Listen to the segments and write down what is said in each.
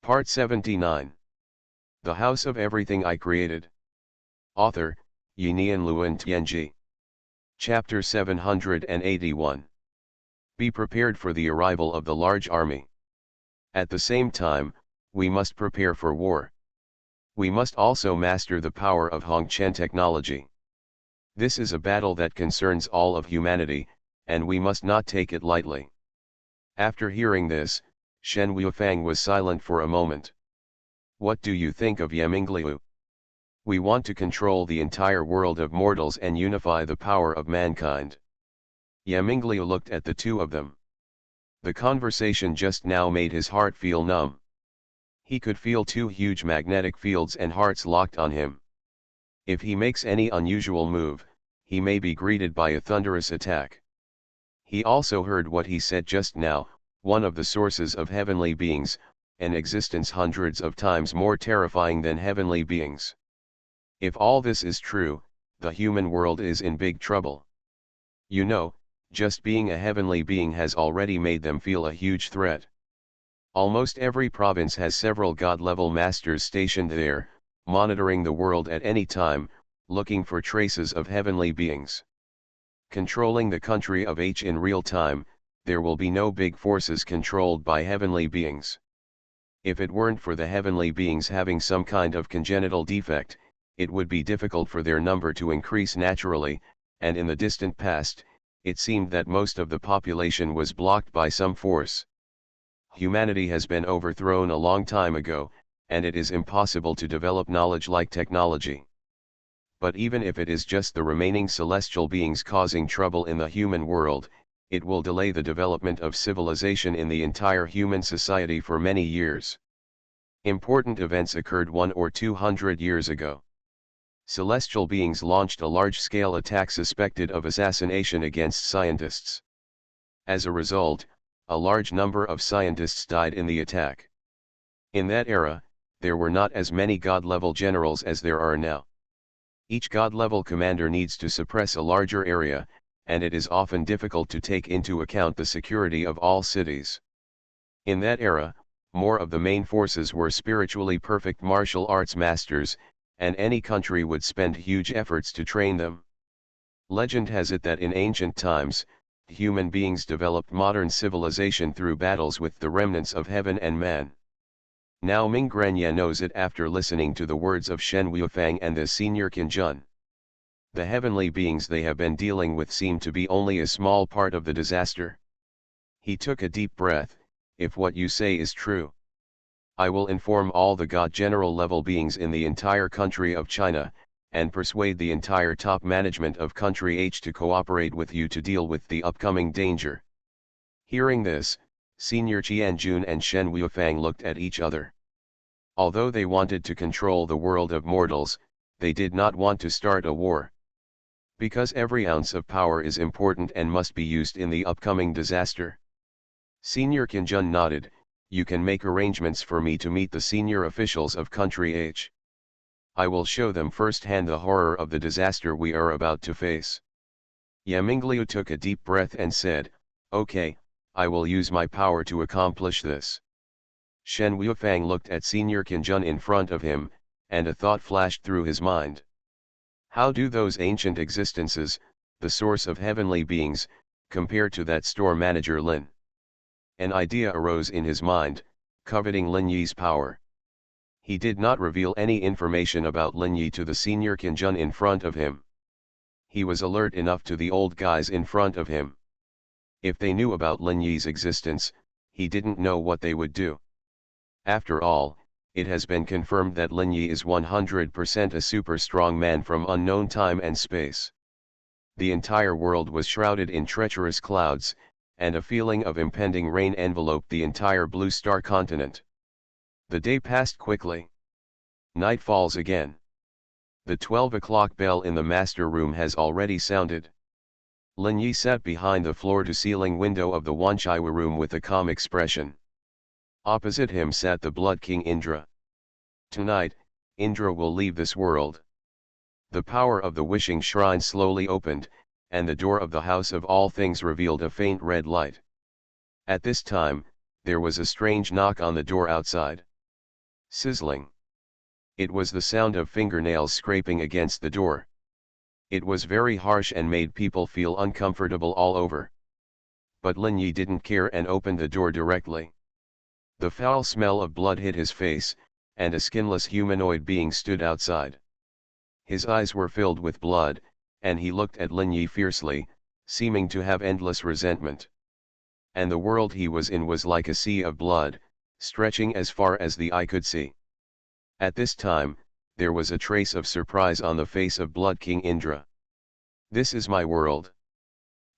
Part 79. The House of Everything I Created. Author, Yinian Luan Tianji. Chapter 781. Be prepared for the arrival of the large army. At the same time, we must prepare for war. We must also master the power of Hongqian technology. This is a battle that concerns all of humanity, and we must not take it lightly. After hearing this, Shen Wuifang was silent for a moment. What do you think of Yemingliu? We want to control the entire world of mortals and unify the power of mankind. Yemingliu looked at the two of them. The conversation just now made his heart feel numb. He could feel two huge magnetic fields and hearts locked on him. If he makes any unusual move, he may be greeted by a thunderous attack. He also heard what he said just now, one of the sources of heavenly beings, an existence hundreds of times more terrifying than heavenly beings. If all this is true, the human world is in big trouble. You know, just being a heavenly being has already made them feel a huge threat. Almost every province has several god-level masters stationed there, monitoring the world at any time, looking for traces of heavenly beings. Controlling the country of H in real time, there will be no big forces controlled by heavenly beings. If it weren't for the heavenly beings having some kind of congenital defect, it would be difficult for their number to increase naturally, and in the distant past, it seemed that most of the population was blocked by some force. Humanity has been overthrown a long time ago, and it is impossible to develop knowledge like technology. But even if it is just the remaining celestial beings causing trouble in the human world, it will delay the development of civilization in the entire human society for many years. Important events occurred 100 or 200 years ago. Celestial beings launched a large-scale attack suspected of assassination against scientists. As a result, a large number of scientists died in the attack. In that era, there were not as many god-level generals as there are now. Each god-level commander needs to suppress a larger area, and it is often difficult to take into account the security of all cities. In that era, more of the main forces were spiritually perfect martial arts masters, and any country would spend huge efforts to train them. Legend has it that in ancient times, human beings developed modern civilization through battles with the remnants of heaven and man. Now Ming Granye knows it after listening to the words of Shen Wuifang and the senior Qinjun. The heavenly beings they have been dealing with seem to be only a small part of the disaster. He took a deep breath. If what you say is true, I will inform all the god general level beings in the entire country of China, and persuade the entire top management of country H to cooperate with you to deal with the upcoming danger. Hearing this, Senior Qianjun and Shen Wuifang looked at each other. Although they wanted to control the world of mortals, they did not want to start a war. Because every ounce of power is important and must be used in the upcoming disaster. Senior Qinjun nodded. You can make arrangements for me to meet the senior officials of country H. I will show them firsthand the horror of the disaster we are about to face. Yemingliu took a deep breath and said, okay, I will use my power to accomplish this. Shen Wuifang looked at Senior Qinjun in front of him, and a thought flashed through his mind. How do those ancient existences, the source of heavenly beings, compare to that store manager Lin? An idea arose in his mind, coveting Lin Yi's power. He did not reveal any information about Lin Yi to the senior Qinjun in front of him. He was alert enough to the old guys in front of him. If they knew about Lin Yi's existence, he didn't know what they would do. After all, it has been confirmed that Lin Yi is 100% a super strong man from unknown time and space. The entire world was shrouded in treacherous clouds, and a feeling of impending rain enveloped the entire Blue Star continent. The day passed quickly. Night falls again. The 12 o'clock bell in the master room has already sounded. Lin Yi sat behind the floor-to-ceiling window of the Wanchaiwa room with a calm expression. Opposite him sat the Blood King Indra. Tonight, Indra will leave this world. The power of the wishing shrine slowly opened, and the door of the House of All Things revealed a faint red light. At this time, there was a strange knock on the door outside. Sizzling. It was the sound of fingernails scraping against the door. It was very harsh and made people feel uncomfortable all over. But Lin Yi didn't care and opened the door directly. The foul smell of blood hit his face, and a skinless humanoid being stood outside. His eyes were filled with blood, and he looked at Lin Yi fiercely, seeming to have endless resentment. And the world he was in was like a sea of blood, stretching as far as the eye could see. At this time, there was a trace of surprise on the face of Blood King Indra. "This is my world.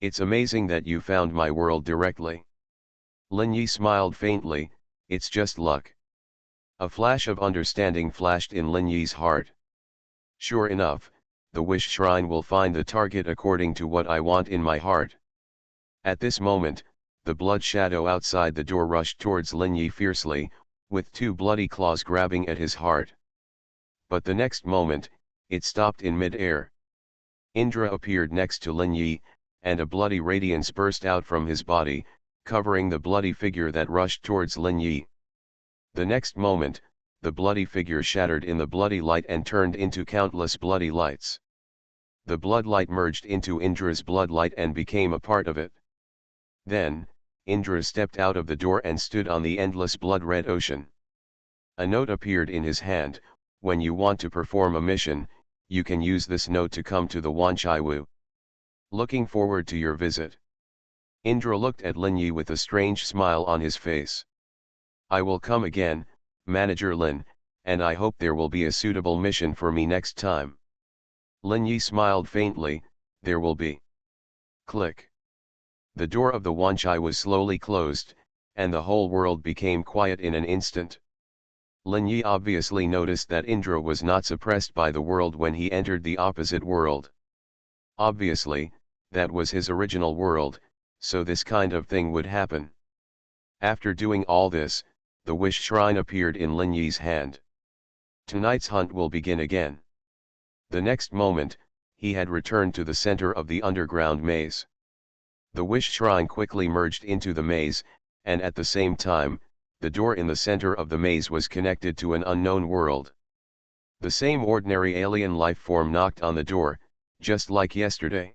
It's amazing that you found my world directly." Lin Yi smiled faintly, "It's just luck." A flash of understanding flashed in Lin Yi's heart. Sure enough, the wish shrine will find the target according to what I want in my heart. At this moment, the blood shadow outside the door rushed towards Lin Yi fiercely, with two bloody claws grabbing at his heart. But the next moment, it stopped in mid-air. Indra appeared next to Lin Yi, and a bloody radiance burst out from his body, covering the bloody figure that rushed towards Lin Yi. The next moment, the bloody figure shattered in the bloody light and turned into countless bloody lights. The blood light merged into Indra's blood light and became a part of it. Then, Indra stepped out of the door and stood on the endless blood-red ocean. A note appeared in his hand. "When you want to perform a mission, you can use this note to come to the Wanchaiwu. Looking forward to your visit." Indra looked at Lin Yi with a strange smile on his face. "I will come again, Manager Lin, and I hope there will be a suitable mission for me next time." Lin Yi smiled faintly. "There will be." Click. The door of the Wanchai was slowly closed, and the whole world became quiet in an instant. Lin Yi obviously noticed that Indra was not suppressed by the world when he entered the opposite world. Obviously, that was his original world, so this kind of thing would happen. After doing all this, the wish shrine appeared in Lin Yi's hand. Tonight's hunt will begin again. The next moment, he had returned to the center of the underground maze. The wish shrine quickly merged into the maze, and at the same time, the door in the center of the maze was connected to an unknown world. The same ordinary alien life form knocked on the door, just like yesterday.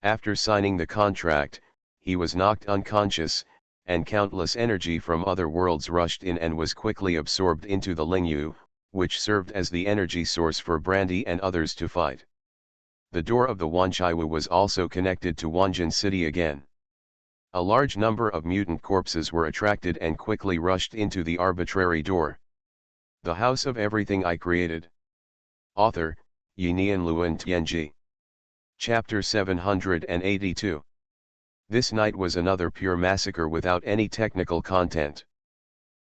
After signing the contract, he was knocked unconscious, and countless energy from other worlds rushed in and was quickly absorbed into the Lingyu, which served as the energy source for Brandy and others to fight. The door of the Wanchaiwu was also connected to Wanjin City again. A large number of mutant corpses were attracted and quickly rushed into the arbitrary door. The House of Everything I Created. Author, Yinian Luan Tianji. Chapter 782. This night was another pure massacre without any technical content.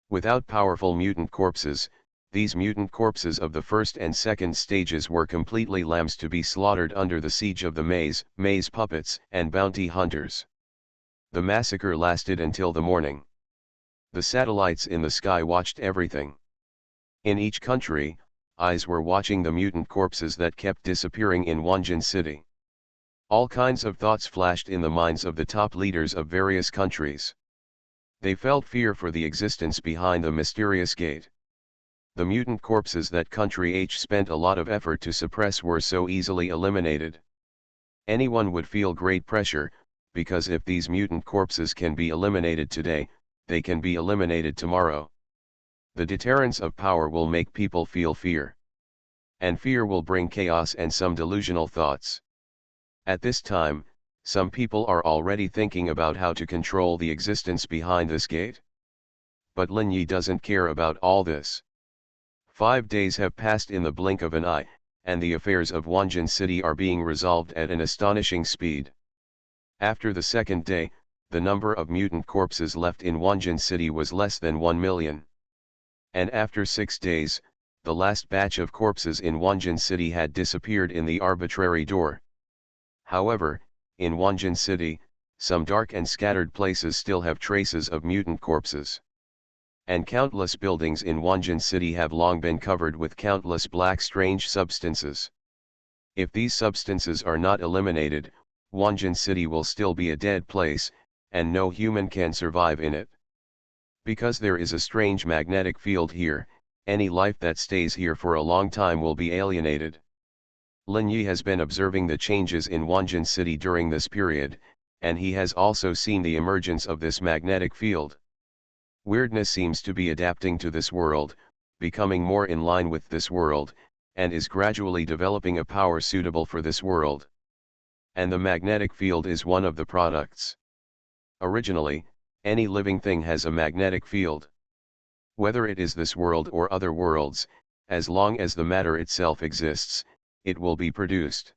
Without powerful mutant corpses, these mutant corpses of the first and second stages were completely lambs to be slaughtered under the siege of the maze puppets, and bounty hunters. The massacre lasted until the morning. The satellites in the sky watched everything. In each country, eyes were watching the mutant corpses that kept disappearing in Wanjin City. All kinds of thoughts flashed in the minds of the top leaders of various countries. They felt fear for the existence behind the mysterious gate. The mutant corpses that country H spent a lot of effort to suppress were so easily eliminated. Anyone would feel great pressure, because if these mutant corpses can be eliminated today, they can be eliminated tomorrow. The deterrence of power will make people feel fear. And fear will bring chaos and some delusional thoughts. At this time, some people are already thinking about how to control the existence behind this gate. But Lin Yi doesn't care about all this. 5 days have passed in the blink of an eye, and the affairs of Wanjin City are being resolved at an astonishing speed. After the second day, the number of mutant corpses left in Wanjin City was less than 1 million. And after 6 days, the last batch of corpses in Wanjin City had disappeared in the arbitrary door. However, in Wanjin City, some dark and scattered places still have traces of mutant corpses. And countless buildings in Wanjin City have long been covered with countless black strange substances. If these substances are not eliminated, Wanjin City will still be a dead place, and no human can survive in it. Because there is a strange magnetic field here, Any life that stays here for a long time will be alienated. Lin Yi has been observing the changes in Wanjin City during this period, and he has also seen the emergence of this magnetic field. Weirdness seems to be adapting to this world, becoming more in line with this world, and is gradually developing a power suitable for this world. And the magnetic field is one of the products. Originally, any living thing has a magnetic field. Whether it is this world or other worlds, as long as the matter itself exists, it will be produced.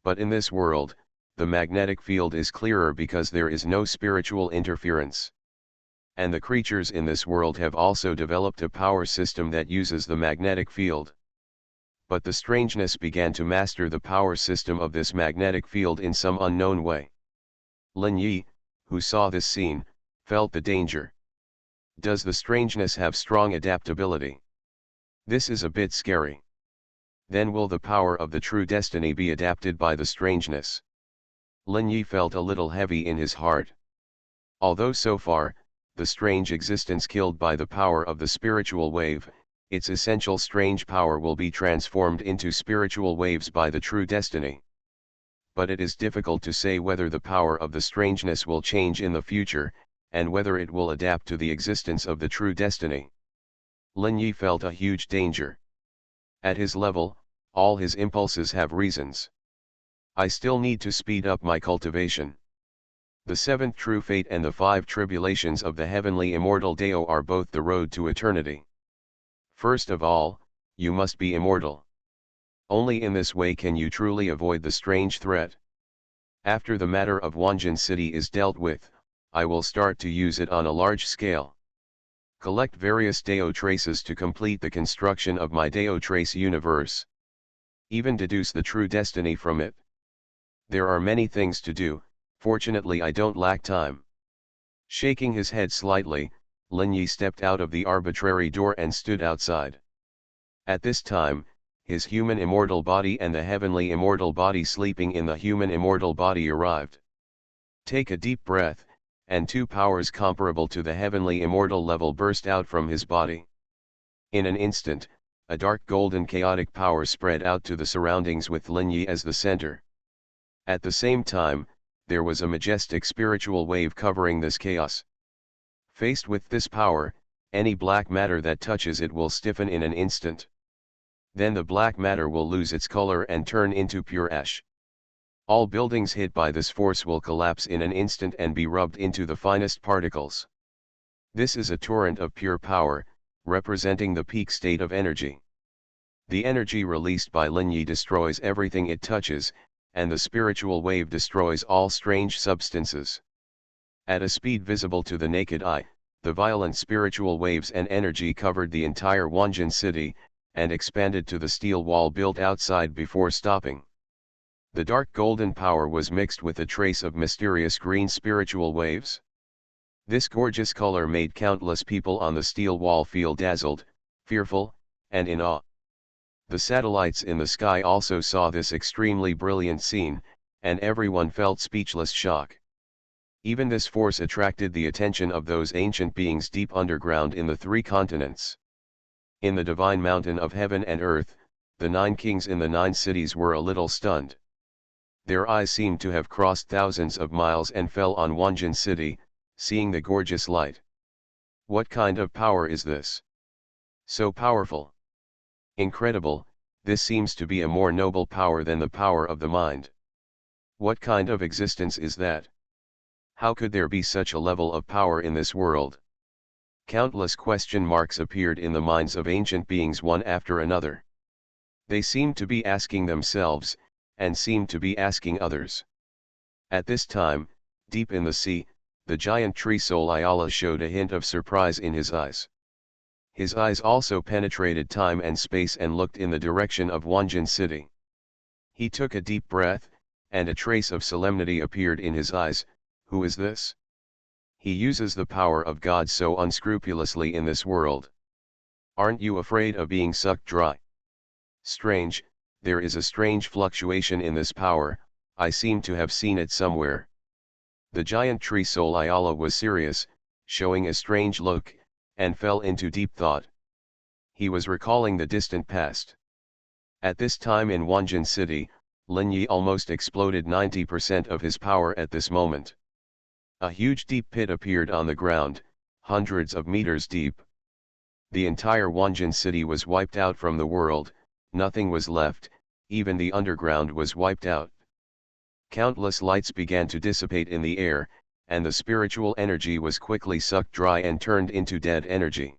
But in this world, the magnetic field is clearer because there is no spiritual interference. And the creatures in this world have also developed a power system that uses the magnetic field. But the strangeness began to master the power system of this magnetic field in some unknown way. Lin Yi, who saw this scene, felt the danger. Does the strangeness have strong adaptability? This is a bit scary. Then will the power of the true destiny be adapted by the strangeness? Lin Yi felt a little heavy in his heart. Although so far, the strange existence killed by the power of the spiritual wave, its essential strange power will be transformed into spiritual waves by the true destiny. But it is difficult to say whether the power of the strangeness will change in the future, and whether it will adapt to the existence of the true destiny. Lin Yi felt a huge danger. At his level, all his impulses have reasons. I still need to speed up my cultivation. The seventh true fate and the 5 tribulations of the heavenly immortal Dao are both the road to eternity. First of all, you must be immortal. Only in this way can you truly avoid the strange threat. After the matter of Wanjin City is dealt with, I will start to use it on a large scale. Collect various Dao traces to complete the construction of my Dao trace universe. Even deduce the true destiny from it. There are many things to do, fortunately I don't lack time. Shaking his head slightly, Lin Yi stepped out of the arbitrary door and stood outside. At this time, his human immortal body and the heavenly immortal body sleeping in the human immortal body arrived. Take a deep breath, and 2 powers comparable to the heavenly immortal level burst out from his body. In an instant, a dark golden chaotic power spread out to the surroundings with Lin Yi as the center. At the same time, there was a majestic spiritual wave covering this chaos. Faced with this power, any black matter that touches it will stiffen in an instant. Then the black matter will lose its color and turn into pure ash. All buildings hit by this force will collapse in an instant and be rubbed into the finest particles. This is a torrent of pure power, representing the peak state of energy. The energy released by Lin Yi destroys everything it touches, and the spiritual wave destroys all strange substances. At a speed visible to the naked eye, the violent spiritual waves and energy covered the entire Wanjin city, and expanded to the steel wall built outside before stopping. The dark golden power was mixed with a trace of mysterious green spiritual waves. This gorgeous color made countless people on the steel wall feel dazzled, fearful, and in awe. The satellites in the sky also saw this extremely brilliant scene, and everyone felt speechless shock. Even this force attracted the attention of those ancient beings deep underground in the 3 continents. In the divine mountain of heaven and earth, the 9 kings in the 9 cities were a little stunned. Their eyes seemed to have crossed thousands of miles and fell on Wanjin city, seeing the gorgeous light. What kind of power is this? So powerful. Incredible, this seems to be a more noble power than the power of the mind. What kind of existence is that? How could there be such a level of power in this world? Countless question marks appeared in the minds of ancient beings one after another. They seemed to be asking themselves, and seemed to be asking others. At this time, deep in the sea, the giant tree Sol Ayala showed a hint of surprise in his eyes. His eyes also penetrated time and space and looked in the direction of Wanjin city. He took a deep breath, and a trace of solemnity appeared in his eyes. Who is this? He uses the power of God so unscrupulously in this world. Aren't you afraid of being sucked dry? Strange, there is a strange fluctuation in this power, I seem to have seen it somewhere. The giant tree Sol Ayala was serious, showing a strange look, and fell into deep thought. He was recalling the distant past. At this time in Wanjin City, Lin Yi almost exploded 90% of his power at this moment. A huge deep pit appeared on the ground, hundreds of meters deep. The entire Wanjin City was wiped out from the world, nothing was left, even the underground was wiped out. Countless lights began to dissipate in the air, and the spiritual energy was quickly sucked dry and turned into dead energy.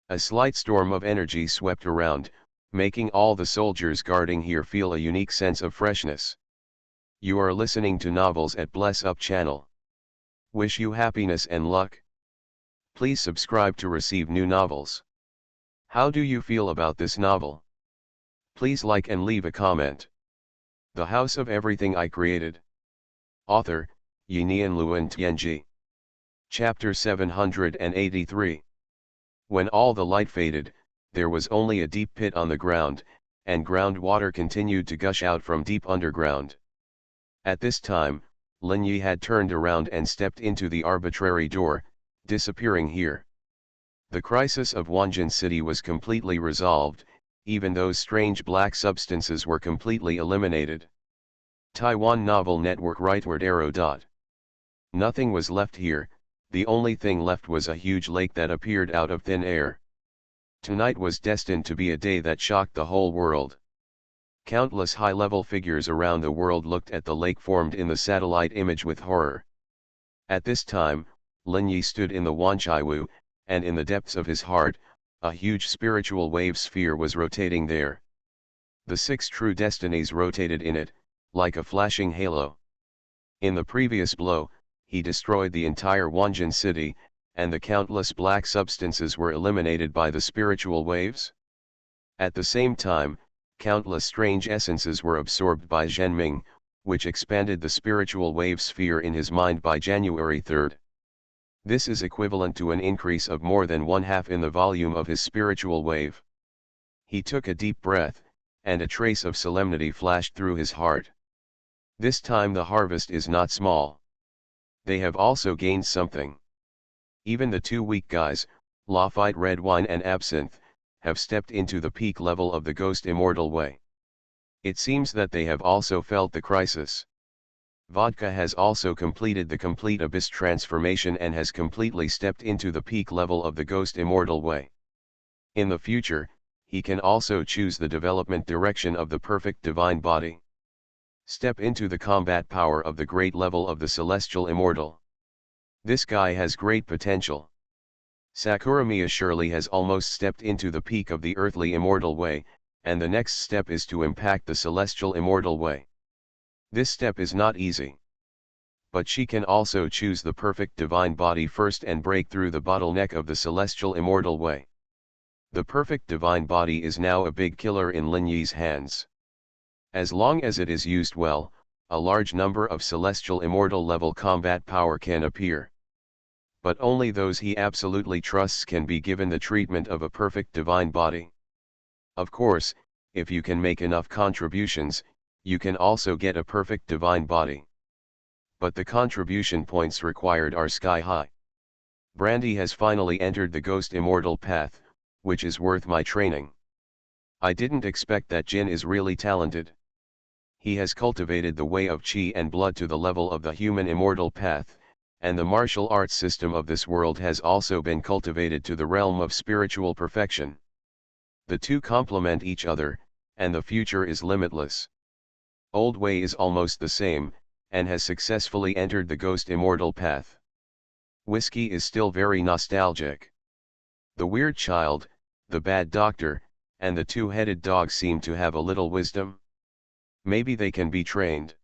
A slight storm of energy swept around, making all the soldiers guarding here feel a unique sense of freshness. You are listening to Novels at Bless Up channel. Wish you happiness and luck. Please subscribe to receive new novels. How do you feel about this novel? Please like and leave a comment. The House of Everything I Created. Author, Yinian Luan Tianji. Chapter 783. When all the light faded, there was only a deep pit on the ground, and groundwater continued to gush out from deep underground. At this time, Lin Yi had turned around and stepped into the arbitrary door, disappearing here. The crisis of Wanjin City was completely resolved, even those strange black substances were completely eliminated. Taiwan Novel Network Rightward arrow. Nothing was left here, the only thing left was a huge lake that appeared out of thin air. Tonight was destined to be a day that shocked the whole world. Countless high-level figures around the world looked at the lake formed in the satellite image with horror. At this time, Lin Yi stood in the Wanchaiwu, and in the depths of his heart, a huge spiritual wave sphere was rotating there. The 6 true destinies rotated in it, like a flashing halo. In the previous blow, he destroyed the entire Wanjin City, and the countless black substances were eliminated by the spiritual waves. At the same time, countless strange essences were absorbed by Zhenming, which expanded the spiritual wave sphere in his mind by January 3. This is equivalent to an increase of more than 1/2 in the volume of his spiritual wave. He took a deep breath, and a trace of solemnity flashed through his heart. This time the harvest is not small. They have also gained something. Even the 2 weak guys, Lafite red wine and absinthe, have stepped into the peak level of the ghost immortal way. It seems that they have also felt the crisis. Vodka has also completed the complete abyss transformation and has completely stepped into the peak level of the ghost immortal way. In the future, he can also choose the development direction of the perfect divine body. Step into the combat power of the great level of the celestial immortal. This guy has great potential. Sakuramiya surely has almost stepped into the peak of the earthly immortal way, and the next step is to impact the celestial immortal way. This step is not easy. But she can also choose the perfect divine body first and break through the bottleneck of the celestial immortal way. The perfect divine body is now a big killer in Lin Yi's hands. As long as it is used well, a large number of celestial immortal level combat power can appear. But only those he absolutely trusts can be given the treatment of a perfect divine body. Of course, if you can make enough contributions, you can also get a perfect divine body. But the contribution points required are sky high. Brandy has finally entered the ghost immortal path, which is worth my training. I didn't expect that Jin is really talented. He has cultivated the way of chi and blood to the level of the human immortal path, and the martial arts system of this world has also been cultivated to the realm of spiritual perfection. The two complement each other, and the future is limitless. Old Wei is almost the same, and has successfully entered the ghost immortal path. Whiskey is still very nostalgic. The weird child, the bad doctor, and the two-headed dog seem to have a little wisdom. Maybe they can be trained.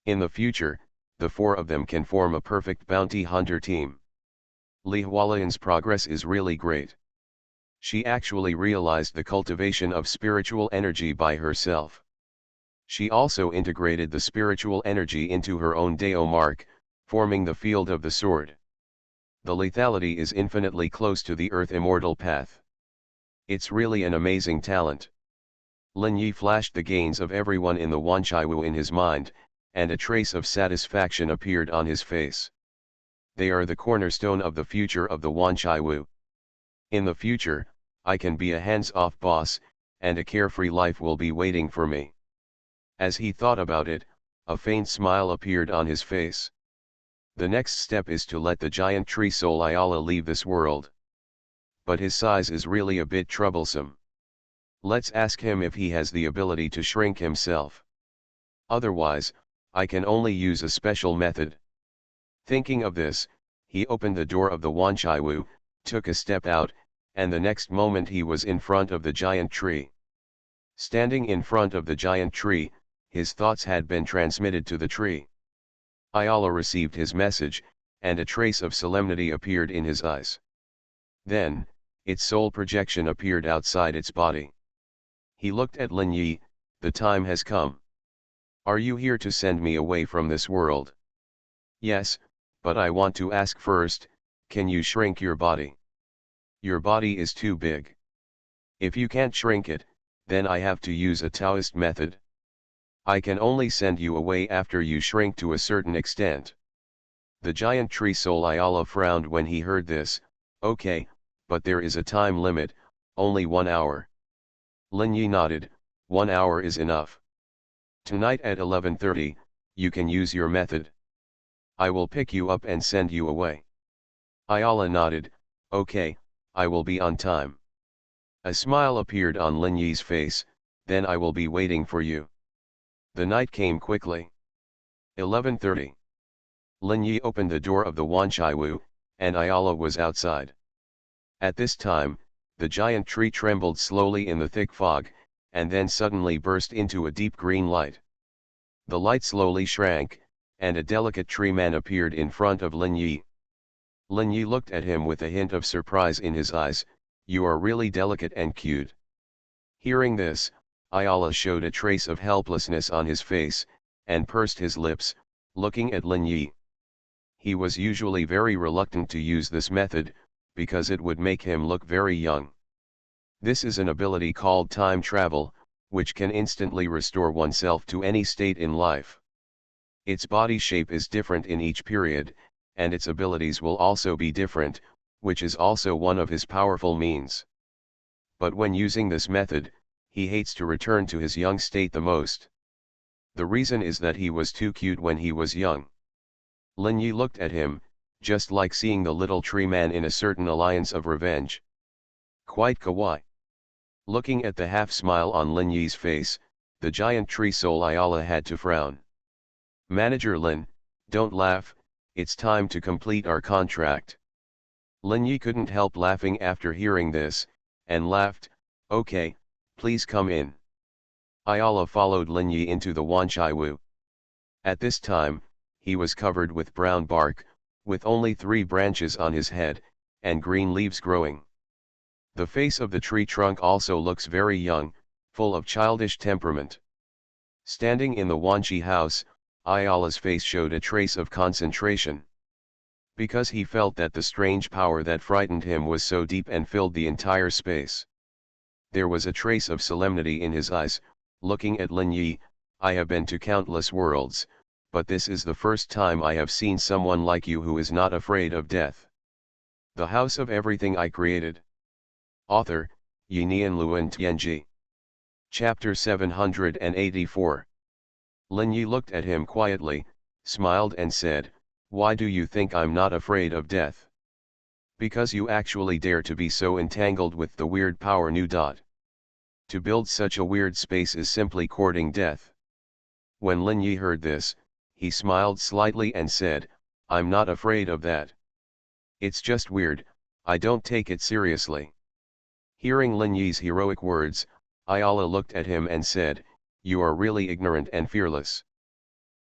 In the future, the 4 of them can form a perfect bounty hunter team. Li Hualian's progress is really great. She actually realized the cultivation of spiritual energy by herself. She also integrated the spiritual energy into her own Dao mark, forming the field of the sword. The lethality is infinitely close to the earth immortal path. It's really an amazing talent. Lin Yi flashed the gains of everyone in the Wanchaiwu in his mind, and a trace of satisfaction appeared on his face. They are the cornerstone of the future of the Wanchaiwu. In the future, I can be a hands-off boss, and a carefree life will be waiting for me. As he thought about it, a faint smile appeared on his face. The next step is to let the giant tree soul Ayala leave this world. But his size is really a bit troublesome. Let's ask him if he has the ability to shrink himself. Otherwise, I can only use a special method. Thinking of this, he opened the door of the Wanchaiwu, took a step out, and the next moment he was in front of the giant tree. Standing in front of the giant tree, his thoughts had been transmitted to the tree. Ayala received his message, and a trace of solemnity appeared in his eyes. Then, its soul projection appeared outside its body. He looked at Lin Yi. The time has come. Are you here to send me away from this world? Yes, but I want to ask first, can you shrink your body? Your body is too big. If you can't shrink it, then I have to use a Taoist method. I can only send you away after you shrink to a certain extent. The giant tree soul Ayala frowned when he heard this. Okay, but there is a time limit, only 1 hour. Lin Yi nodded. 1 hour is enough. Tonight at 11:30, you can use your method. I will pick you up and send you away. Ayala nodded. Okay, I will be on time. A smile appeared on Lin Yi's face. Then I will be waiting for you. The night came quickly. 11:30. Lin Yi opened the door of the Wanchaiwu, and Ayala was outside. At this time, the giant tree trembled slowly in the thick fog, and then suddenly burst into a deep green light. The light slowly shrank, and a delicate tree man appeared in front of Lin Yi. Lin Yi looked at him with a hint of surprise in his eyes. You are really delicate and cute. Hearing this, Ayala showed a trace of helplessness on his face, and pursed his lips, looking at Lin Yi. He was usually very reluctant to use this method, because it would make him look very young. This is an ability called time travel, which can instantly restore oneself to any state in life. Its body shape is different in each period, and its abilities will also be different, which is also one of his powerful means. But when using this method, he hates to return to his young state the most. The reason is that he was too cute when he was young. Lin Yi looked at him, just like seeing the little tree man in a certain alliance of revenge. Quite kawaii. Looking at the half-smile on Lin Yi's face, the giant tree soul Ayala had to frown. Manager Lin, don't laugh, it's time to complete our contract. Lin Yi couldn't help laughing after hearing this, and laughed. Okay, please come in. Ayala followed Lin Yi into the Wanchaiwu. At this time, he was covered with brown bark, with only 3 branches on his head, and green leaves growing. The face of the tree trunk also looks very young, full of childish temperament. Standing in the Wanchi house, Ayala's face showed a trace of concentration. Because he felt that the strange power that frightened him was so deep and filled the entire space. There was a trace of solemnity in his eyes, looking at Lin Yi. I have been to countless worlds, but this is the first time I have seen someone like you who is not afraid of death. The House of Everything I Created. Author, Yinian Luan Tianji. Chapter 784. Lin Yi looked at him quietly, smiled and said, why do you think I'm not afraid of death? Because you actually dare to be so entangled with the weird power Nu Dot. To build such a weird space is simply courting death. When Lin Yi heard this, he smiled slightly and said, I'm not afraid of that. It's just weird, I don't take it seriously. Hearing Lin Yi's heroic words, Ayala looked at him and said, you are really ignorant and fearless.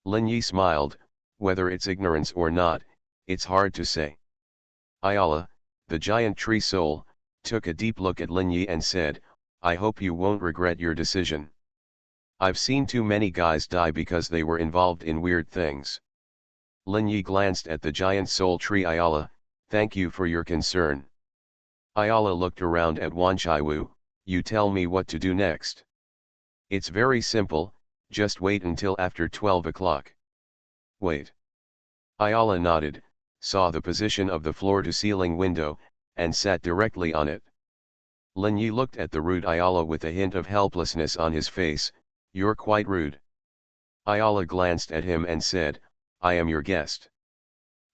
Lin Yi smiled, whether it's ignorance or not, it's hard to say. Ayala, the giant tree soul, took a deep look at Lin Yi and said, I hope you won't regret your decision. I've seen too many guys die because they were involved in weird things. Lin Yi glanced at the giant soul tree Ayala, thank you for your concern. Ayala looked around at Wanchaiwu, you tell me what to do next. It's very simple, just wait until after 12 o'clock. Wait. Ayala nodded, saw the position of the floor-to-ceiling window, and sat directly on it. Lin Yi looked at the rude Ayala with a hint of helplessness on his face. "You're quite rude." Ayala glanced at him and said, "I am your guest."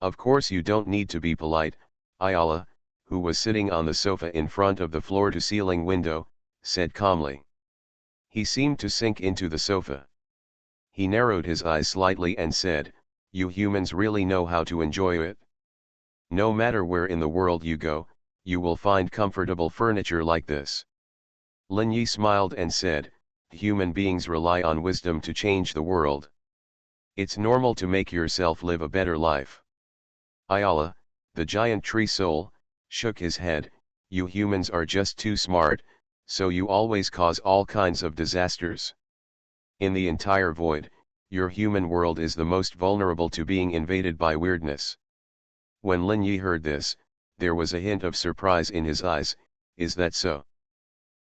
"Of course you don't need to be polite," Ayala, who was sitting on the sofa in front of the floor-to-ceiling window, said calmly. He seemed to sink into the sofa. He narrowed his eyes slightly and said, "You humans really know how to enjoy it. No matter where in the world you go, you will find comfortable furniture like this." Lin Yi smiled and said, "Human beings rely on wisdom to change the world. It's normal to make yourself live a better life." Ayala, the giant tree soul, shook his head. "You humans are just too smart, so you always cause all kinds of disasters. In the entire void, your human world is the most vulnerable to being invaded by weirdness." When Lin Yi heard this, there was a hint of surprise in his eyes. "Is that so?"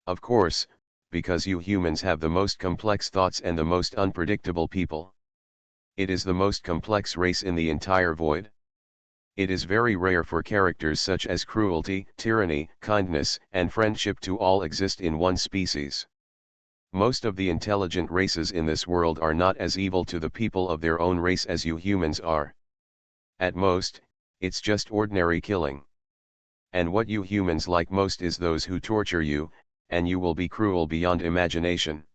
"Of course, because you humans have the most complex thoughts and the most unpredictable people. It is the most complex race in the entire void. It is very rare for characters such as cruelty, tyranny, kindness, and friendship to all exist in one species. Most of the intelligent races in this world are not as evil to the people of their own race as you humans are. At most, it's just ordinary killing. And what you humans like most is those who torture you, and you will be cruel beyond imagination.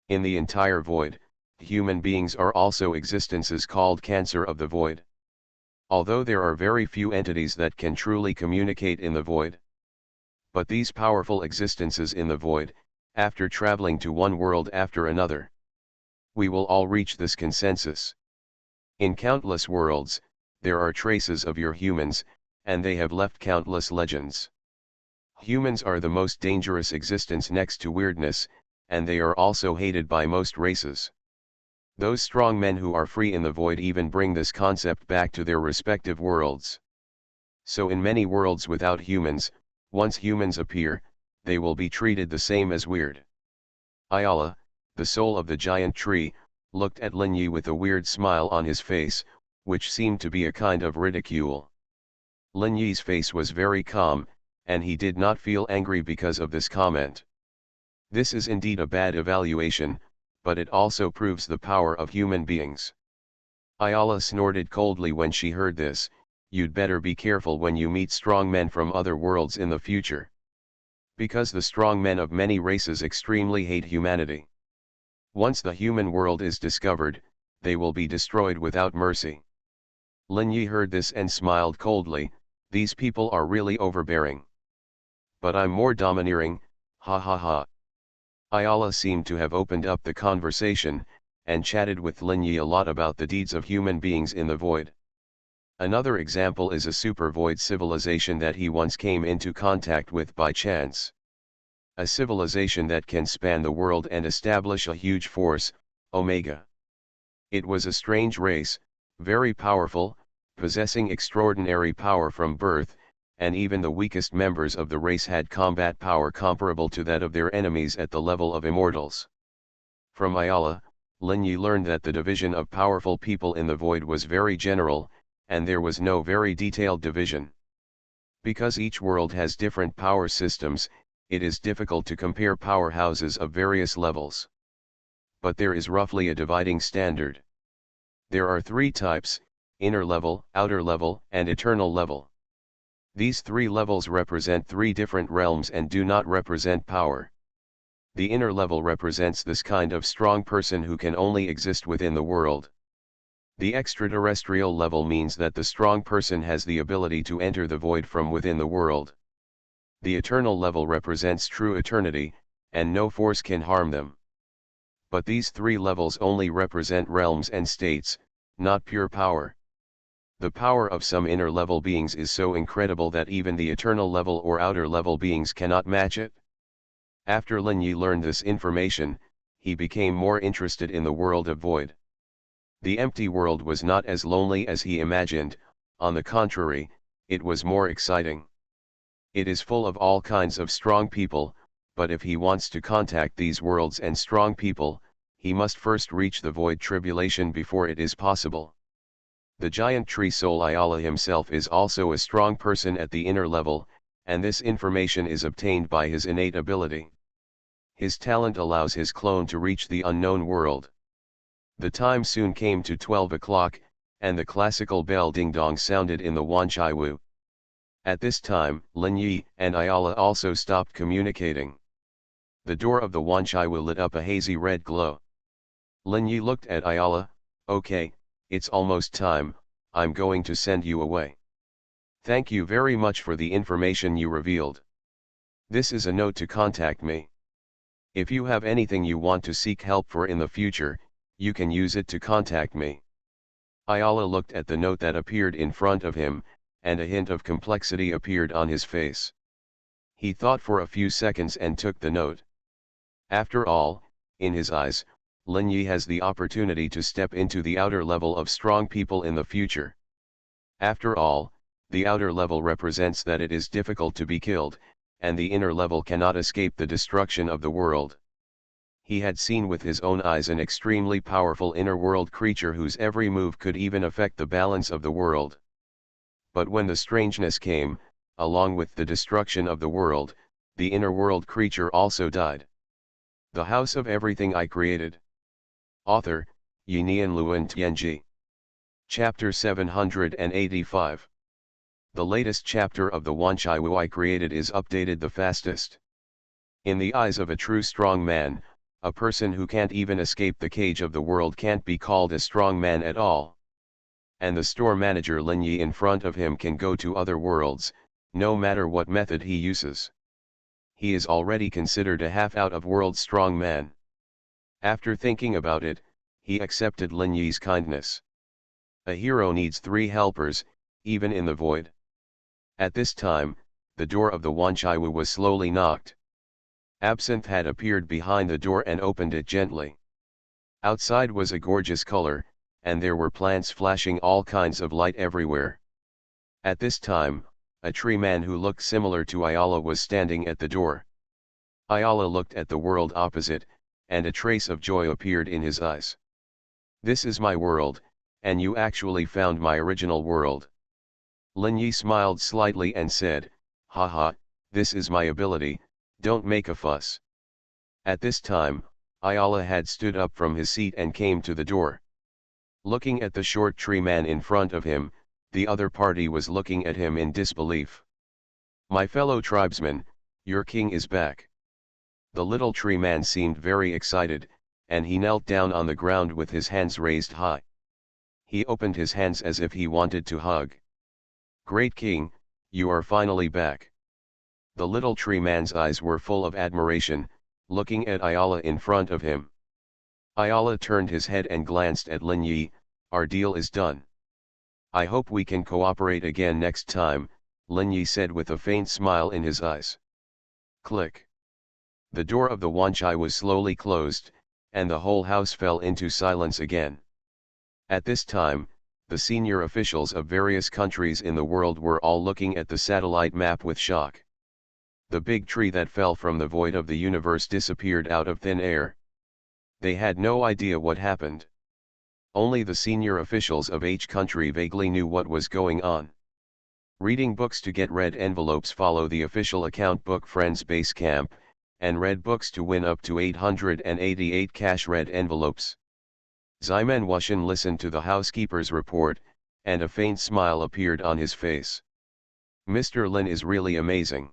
In the entire void, human beings are also existences called cancer of the void. Although there are very few entities that can truly communicate in the void. But these powerful existences in the void, after traveling to one world after another, we will all reach this consensus. In countless worlds, there are traces of your humans, and they have left countless legends. Humans are the most dangerous existence next to weirdness, and they are also hated by most races. Those strong men who are free in the void even bring this concept back to their respective worlds. So in many worlds without humans, once humans appear, they will be treated the same as weird." Ayala, the soul of the giant tree, looked at Lin Yi with a weird smile on his face, which seemed to be a kind of ridicule. Lin Yi's face was very calm, and he did not feel angry because of this comment. This is indeed a bad evaluation, but it also proves the power of human beings. Ayala snorted coldly when she heard this. "You'd better be careful when you meet strong men from other worlds in the future. Because the strong men of many races extremely hate humanity. Once the human world is discovered, they will be destroyed without mercy." Lin Yi heard this and smiled coldly. "These people are really overbearing. But I'm more domineering, ha ha ha." Ayala seemed to have opened up the conversation, and chatted with Lin Yi a lot about the deeds of human beings in the void. Another example is a super void civilization that he once came into contact with by chance. A civilization that can span the world and establish a huge force, Omega. It was a strange race, very powerful, possessing extraordinary power from birth, and even the weakest members of the race had combat power comparable to that of their enemies at the level of immortals. From Ayala, Lin Yi learned that the division of powerful people in the void was very general, and there was no very detailed division. Because each world has different power systems, it is difficult to compare powerhouses of various levels. But there is roughly a dividing standard. There are three types: inner level, outer level, and eternal level. These three levels represent three different realms and do not represent power. The inner level represents this kind of strong person who can only exist within the world. The extraterrestrial level means that the strong person has the ability to enter the void from within the world. The eternal level represents true eternity, and no force can harm them. But these three levels only represent realms and states, not pure power. The power of some inner level beings is so incredible that even the eternal level or outer level beings cannot match it. After Lin Yi learned this information, he became more interested in the world of void. The empty world was not as lonely as he imagined, on the contrary, it was more exciting. It is full of all kinds of strong people, but if he wants to contact these worlds and strong people, he must first reach the void tribulation before it is possible. The giant tree soul Ayala himself is also a strong person at the inner level, and this information is obtained by his innate ability. His talent allows his clone to reach the unknown world. The time soon came to 12 o'clock, and the classical bell ding-dong sounded in the Wanchaiwu. At this time, Lin Yi and Ayala also stopped communicating. The door of the Wanchaiwu lit up a hazy red glow. Lin Yi looked at Ayala. "Okay, it's almost time, I'm going to send you away. Thank you very much for the information you revealed. This is a note to contact me. If you have anything you want to seek help for in the future, you can use it to contact me." Ayala looked at the note that appeared in front of him, and a hint of complexity appeared on his face. He thought for a few seconds and took the note. After all, in his eyes, Lin Yi has the opportunity to step into the outer level of strong people in the future. After all, the outer level represents that it is difficult to be killed, and the inner level cannot escape the destruction of the world. He had seen with his own eyes an extremely powerful inner world creature whose every move could even affect the balance of the world. But when the strangeness came, along with the destruction of the world, the inner world creature also died. The House of Everything I Created. Author, Yinian Luan Tianji. Chapter 785. The latest chapter of the Wanchaiwu I Created is updated the fastest. In the eyes of a true strong man, a person who can't even escape the cage of the world can't be called a strong man at all. And the store manager Lin Yi in front of him can go to other worlds, no matter what method he uses. He is already considered a half-out-of-world strong man. After thinking about it, he accepted Lin Yi's kindness. A hero needs 3 helpers, even in the void. At this time, the door of the Wanchaiwu was slowly knocked. Absinthe had appeared behind the door and opened it gently. Outside was a gorgeous color, and there were plants flashing all kinds of light everywhere. At this time, a tree man who looked similar to Ayala was standing at the door. Ayala looked at the world opposite, and a trace of joy appeared in his eyes. "This is my world, and you actually found my original world." Lin Yi smiled slightly and said, "Haha, this is my ability, don't make a fuss." At this time, Ayala had stood up from his seat and came to the door. Looking at the short tree man in front of him, the other party was looking at him in disbelief. "My fellow tribesmen, your king is back." The little tree man seemed very excited, and he knelt down on the ground with his hands raised high. He opened his hands as if he wanted to hug. "Great king, you are finally back." The little tree man's eyes were full of admiration, looking at Ayala in front of him. Ayala turned his head and glanced at Lin Yi. "Our deal is done. I hope we can cooperate again next time," Lin Yi said with a faint smile in his eyes. Click. The door of the Wanchai was slowly closed, and the whole house fell into silence again. At this time, the senior officials of various countries in the world were all looking at the satellite map with shock. The big tree that fell from the void of the universe disappeared out of thin air. They had no idea what happened. Only the senior officials of each country vaguely knew what was going on. Reading books to get red envelopes. Follow the official account book Friends Base Camp, and read books to win up to 888 cash red envelopes. Xuanhuan listened to the housekeeper's report, and a faint smile appeared on his face. Mr. Lin is really amazing.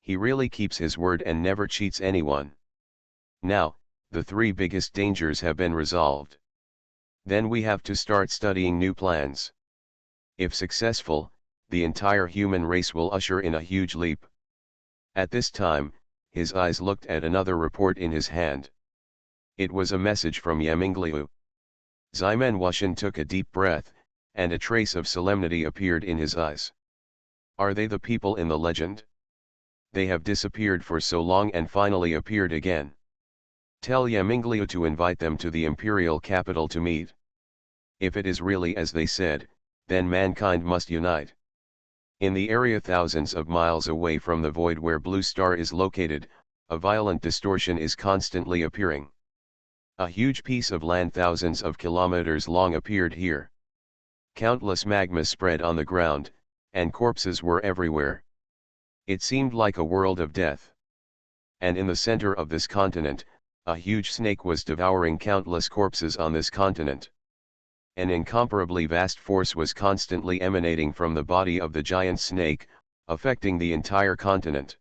He really keeps his word and never cheats anyone. Now, the 3 biggest dangers have been resolved. Then we have to start studying new plans. If successful, the entire human race will usher in a huge leap. At this time, his eyes looked at another report in his hand. It was a message from Yamingliu. Xuanhuan took a deep breath, and a trace of solemnity appeared in his eyes. Are they the people in the legend? They have disappeared for so long and finally appeared again. Tell Yamingliu to invite them to the imperial capital to meet. If it is really as they said, then mankind must unite. In the area thousands of miles away from the void where Blue Star is located, a violent distortion is constantly appearing. A huge piece of land thousands of kilometers long appeared here. Countless magmas spread on the ground, and corpses were everywhere. It seemed like a world of death. And in the center of this continent, a huge snake was devouring countless corpses on this continent. An incomparably vast force was constantly emanating from the body of the giant snake, affecting the entire continent.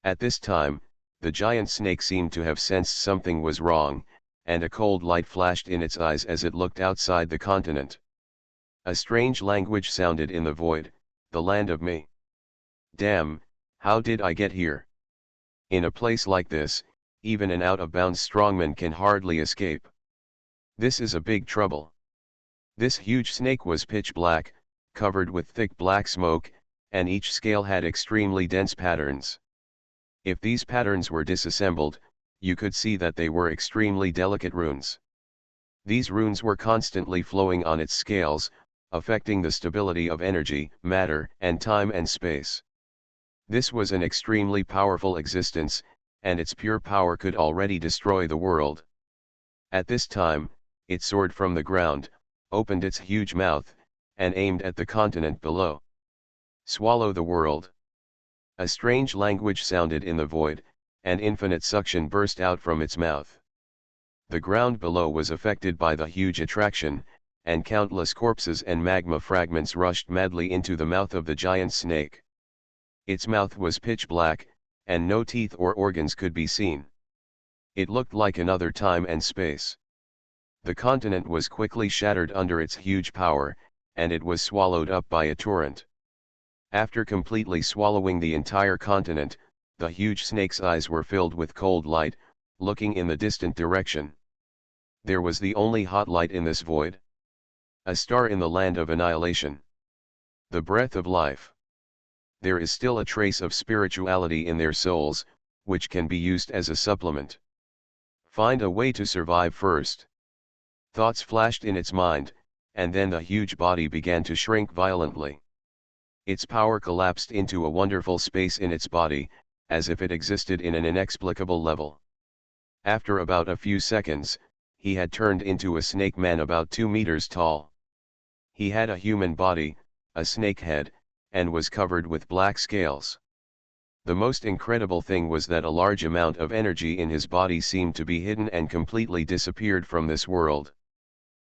At this time, the giant snake seemed to have sensed something was wrong, and a cold light flashed in its eyes as it looked outside the continent. A strange language sounded in the void, "The land of me. Damn, how did I get here? In a place like this, even an out-of-bounds strongman can hardly escape. This is a big trouble." This huge snake was pitch black, covered with thick black smoke, and each scale had extremely dense patterns. If these patterns were disassembled, you could see that they were extremely delicate runes. These runes were constantly flowing on its scales, affecting the stability of energy, matter, and time and space. This was an extremely powerful existence, and its pure power could already destroy the world. At this time, it soared from the ground, opened its huge mouth, and aimed at the continent below. "Swallow the world." A strange language sounded in the void, and infinite suction burst out from its mouth. The ground below was affected by the huge attraction, and countless corpses and magma fragments rushed madly into the mouth of the giant snake. Its mouth was pitch black, and no teeth or organs could be seen. It looked like another time and space. The continent was quickly shattered under its huge power, and it was swallowed up by a torrent. After completely swallowing the entire continent, the huge snake's eyes were filled with cold light, looking in the distant direction. There was the only hot light in this void. A star in the land of annihilation. The breath of life. There is still a trace of spirituality in their souls, which can be used as a supplement. Find a way to survive first. Thoughts flashed in its mind, and then the huge body began to shrink violently. Its power collapsed into a wonderful space in its body, as if it existed in an inexplicable level. After about a few seconds, he had turned into a snake man about 2 meters tall. He had a human body, a snake head, and was covered with black scales. The most incredible thing was that a large amount of energy in his body seemed to be hidden and completely disappeared from this world.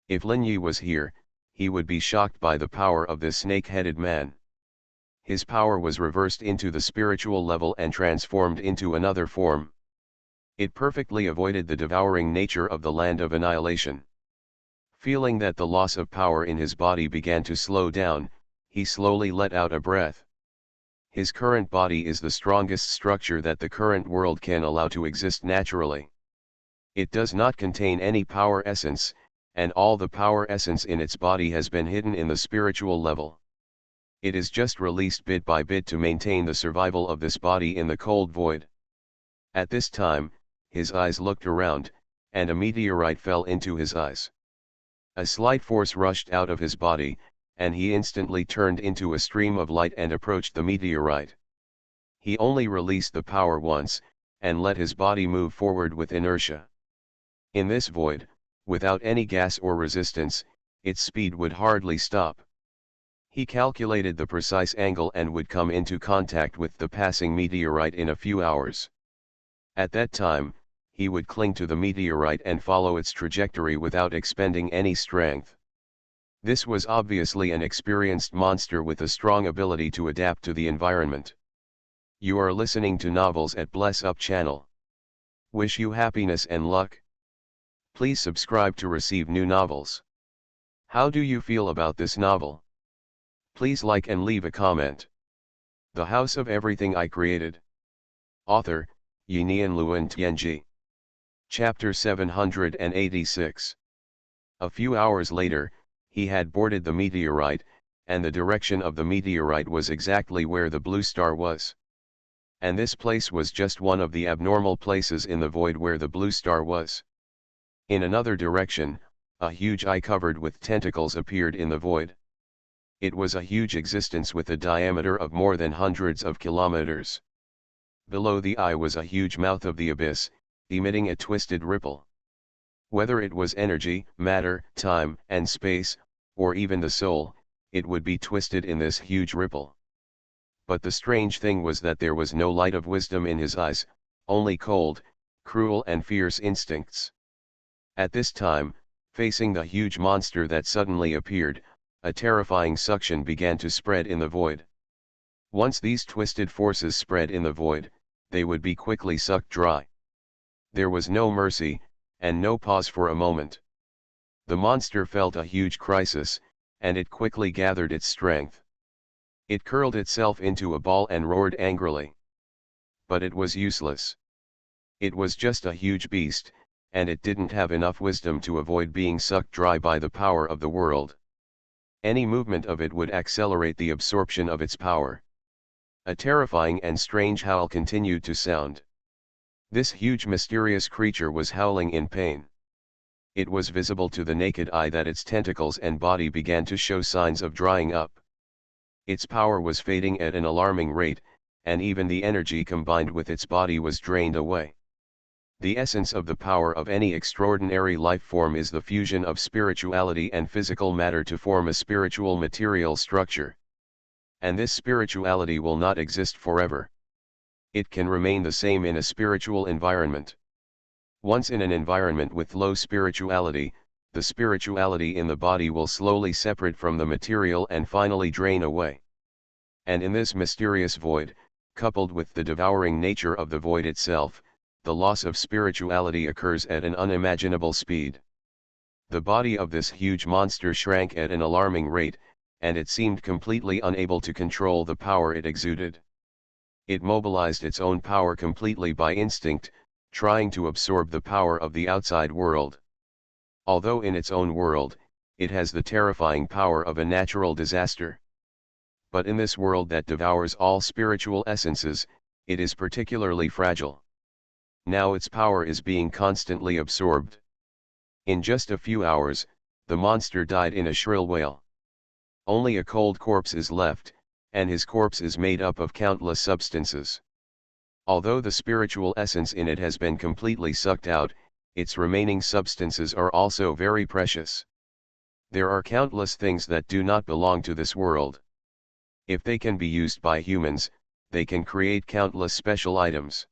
If Lin Yi was here, he would be shocked by the power of this snake-headed man. His power was reversed into the spiritual level and transformed into another form. It perfectly avoided the devouring nature of the land of annihilation. Feeling that the loss of power in his body began to slow down, he slowly let out a breath. His current body is the strongest structure that the current world can allow to exist naturally. It does not contain any power essence, and all the power essence in its body has been hidden in the spiritual level. It is just released bit by bit to maintain the survival of this body in the cold void. At this time, his eyes looked around, and a meteorite fell into his eyes. A slight force rushed out of his body, and he instantly turned into a stream of light and approached the meteorite. He only released the power once, and let his body move forward with inertia. In this void, without any gas or resistance, its speed would hardly stop. He calculated the precise angle and would come into contact with the passing meteorite in a few hours. At that time, he would cling to the meteorite and follow its trajectory without expending any strength. This was obviously an experienced monster with a strong ability to adapt to the environment. You are listening to Novels at Bless Up channel. Wish you happiness and luck. Please subscribe to receive new novels. How do you feel about this novel? Please like and leave a comment. The House of Everything I Created. Author, Yinian Luan Tianji. Chapter 786. A few hours later, he had boarded the meteorite, and the direction of the meteorite was exactly where the blue star was. And this place was just one of the abnormal places in the void where the blue star was. In another direction, a huge eye covered with tentacles appeared in the void. It was a huge existence with a diameter of more than hundreds of kilometers. Below the eye was a huge mouth of the abyss, emitting a twisted ripple. Whether it was energy, matter, time, and space, or even the soul, it would be twisted in this huge ripple. But the strange thing was that there was no light of wisdom in his eyes, only cold, cruel and fierce instincts. At this time, facing the huge monster that suddenly appeared, a terrifying suction began to spread in the void. Once these twisted forces spread in the void, they would be quickly sucked dry. There was no mercy, and no pause for a moment. The monster felt a huge crisis, and it quickly gathered its strength. It curled itself into a ball and roared angrily. But it was useless. It was just a huge beast, and it didn't have enough wisdom to avoid being sucked dry by the power of the world. Any movement of it would accelerate the absorption of its power. A terrifying and strange howl continued to sound. This huge mysterious creature was howling in pain. It was visible to the naked eye that its tentacles and body began to show signs of drying up. Its power was fading at an alarming rate, and even the energy combined with its body was drained away. The essence of the power of any extraordinary life form is the fusion of spirituality and physical matter to form a spiritual material structure. And this spirituality will not exist forever. It can remain the same in a spiritual environment. Once in an environment with low spirituality, the spirituality in the body will slowly separate from the material and finally drain away. And in this mysterious void, coupled with the devouring nature of the void itself, the loss of spirituality occurs at an unimaginable speed. The body of this huge monster shrank at an alarming rate, and it seemed completely unable to control the power it exuded. It mobilized its own power completely by instinct, trying to absorb the power of the outside world. Although in its own world, it has the terrifying power of a natural disaster. But in this world that devours all spiritual essences, it is particularly fragile. Now its power is being constantly absorbed. In just a few hours, the monster died in a shrill wail. Only a cold corpse is left, and his corpse is made up of countless substances. Although the spiritual essence in it has been completely sucked out, its remaining substances are also very precious. There are countless things that do not belong to this world. If they can be used by humans, they can create countless special items.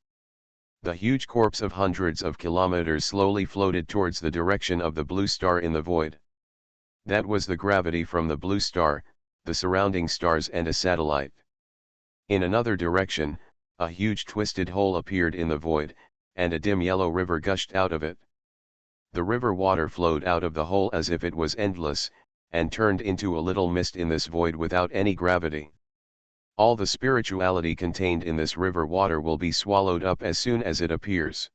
The huge corpse of hundreds of kilometers slowly floated towards the direction of the blue star in the void. That was the gravity from the blue star, the surrounding stars and a satellite. In another direction, a huge twisted hole appeared in the void, and a dim yellow river gushed out of it. The river water flowed out of the hole as if it was endless, and turned into a little mist in this void without any gravity. All the spirituality contained in this river water will be swallowed up as soon as it appears.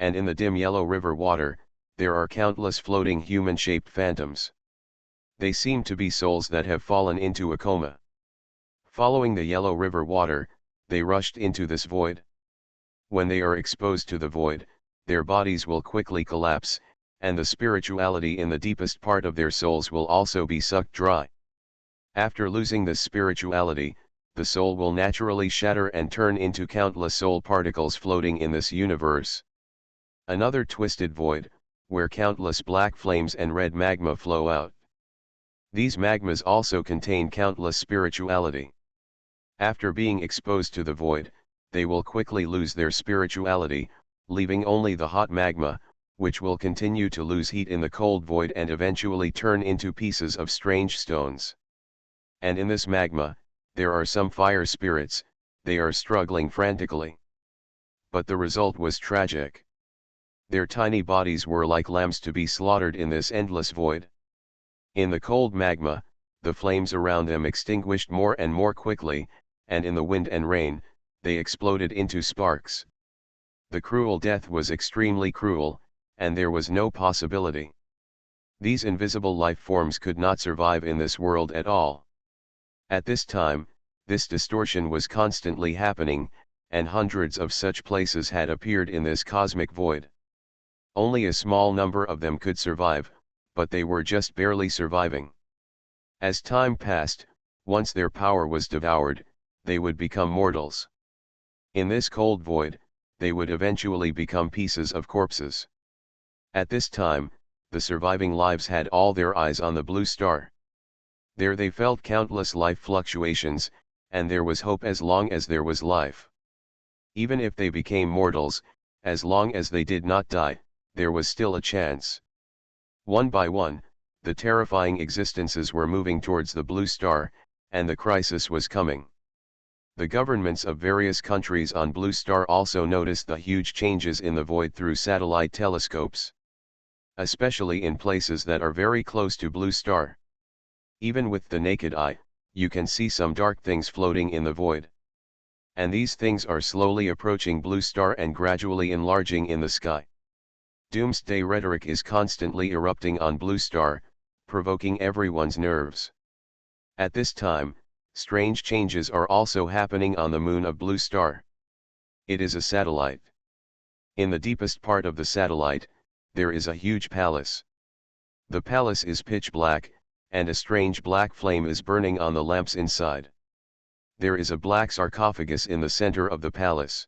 And in the dim yellow river water, there are countless floating human-shaped phantoms. They seem to be souls that have fallen into a coma. Following the yellow river water, they rushed into this void. When they are exposed to the void, their bodies will quickly collapse, and the spirituality in the deepest part of their souls will also be sucked dry. After losing this spirituality, the soul will naturally shatter and turn into countless soul particles floating in this universe. Another twisted void, where countless black flames and red magma flow out. These magmas also contain countless spirituality. After being exposed to the void, they will quickly lose their spirituality, leaving only the hot magma, which will continue to lose heat in the cold void and eventually turn into pieces of strange stones. And in this magma, there are some fire spirits, they are struggling frantically. But the result was tragic. Their tiny bodies were like lambs to be slaughtered in this endless void. In the cold magma, the flames around them extinguished more and more quickly, and in the wind and rain, they exploded into sparks. The cruel death was extremely cruel, and there was no possibility. These invisible life forms could not survive in this world at all. At this time, this distortion was constantly happening, and hundreds of such places had appeared in this cosmic void. Only a small number of them could survive, but they were just barely surviving. As time passed, once their power was devoured, they would become mortals. In this cold void, they would eventually become pieces of corpses. At this time, the surviving lives had all their eyes on the blue star. There they felt countless life fluctuations, and there was hope as long as there was life. Even if they became mortals, as long as they did not die, there was still a chance. One by one, the terrifying existences were moving towards the blue star, and the crisis was coming. The governments of various countries on Blue Star also noticed the huge changes in the void through satellite telescopes. Especially in places that are very close to Blue Star. Even with the naked eye, you can see some dark things floating in the void. And these things are slowly approaching Blue Star and gradually enlarging in the sky. Doomsday rhetoric is constantly erupting on Blue Star, provoking everyone's nerves. At this time, strange changes are also happening on the moon of Blue Star. It is a satellite. In the deepest part of the satellite, there is a huge palace. The palace is pitch black, and a strange black flame is burning on the lamps inside. There is a black sarcophagus in the center of the palace.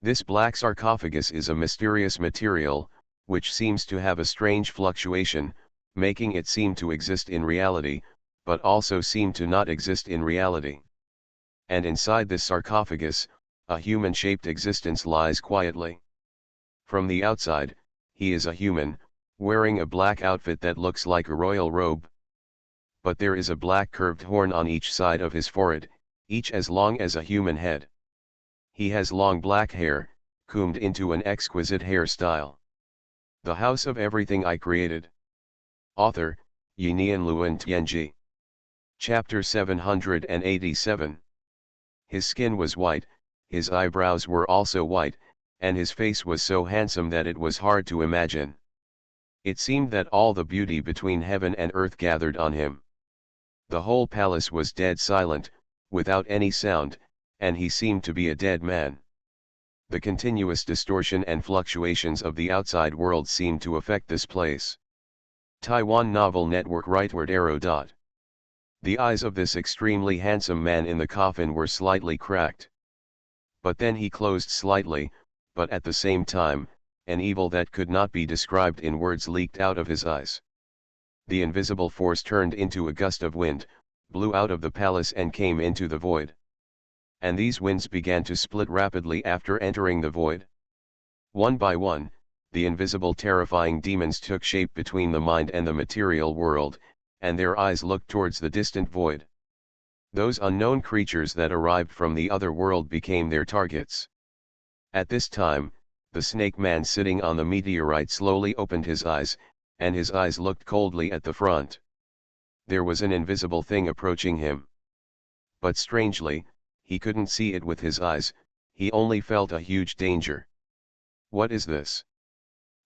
This black sarcophagus is a mysterious material, which seems to have a strange fluctuation, making it seem to exist in reality, but also seem to not exist in reality. And inside this sarcophagus, a human-shaped existence lies quietly. From the outside, he is a human, wearing a black outfit that looks like a royal robe. But there is a black curved horn on each side of his forehead, each as long as a human head. He has long black hair, combed into an exquisite hairstyle. The House of Everything I Created. Author, Yinian Luan Tianji. Chapter 787. His skin was white, his eyebrows were also white, and his face was so handsome that it was hard to imagine. It seemed that all the beauty between heaven and earth gathered on him. The whole palace was dead silent, without any sound, and he seemed to be a dead man. The continuous distortion and fluctuations of the outside world seemed to affect this place. Taiwan Novel Network Rightward arrow. The eyes of this extremely handsome man in the coffin were slightly cracked. But then he closed slightly, but at the same time, an evil that could not be described in words leaked out of his eyes. The invisible force turned into a gust of wind, blew out of the palace and came into the void. And these winds began to split rapidly after entering the void. One by one, the invisible terrifying demons took shape between the mind and the material world, and their eyes looked towards the distant void. Those unknown creatures that arrived from the other world became their targets. At this time, the snake man sitting on the meteorite slowly opened his eyes, and his eyes looked coldly at the front. There was an invisible thing approaching him. But strangely, he couldn't see it with his eyes, he only felt a huge danger. What is this?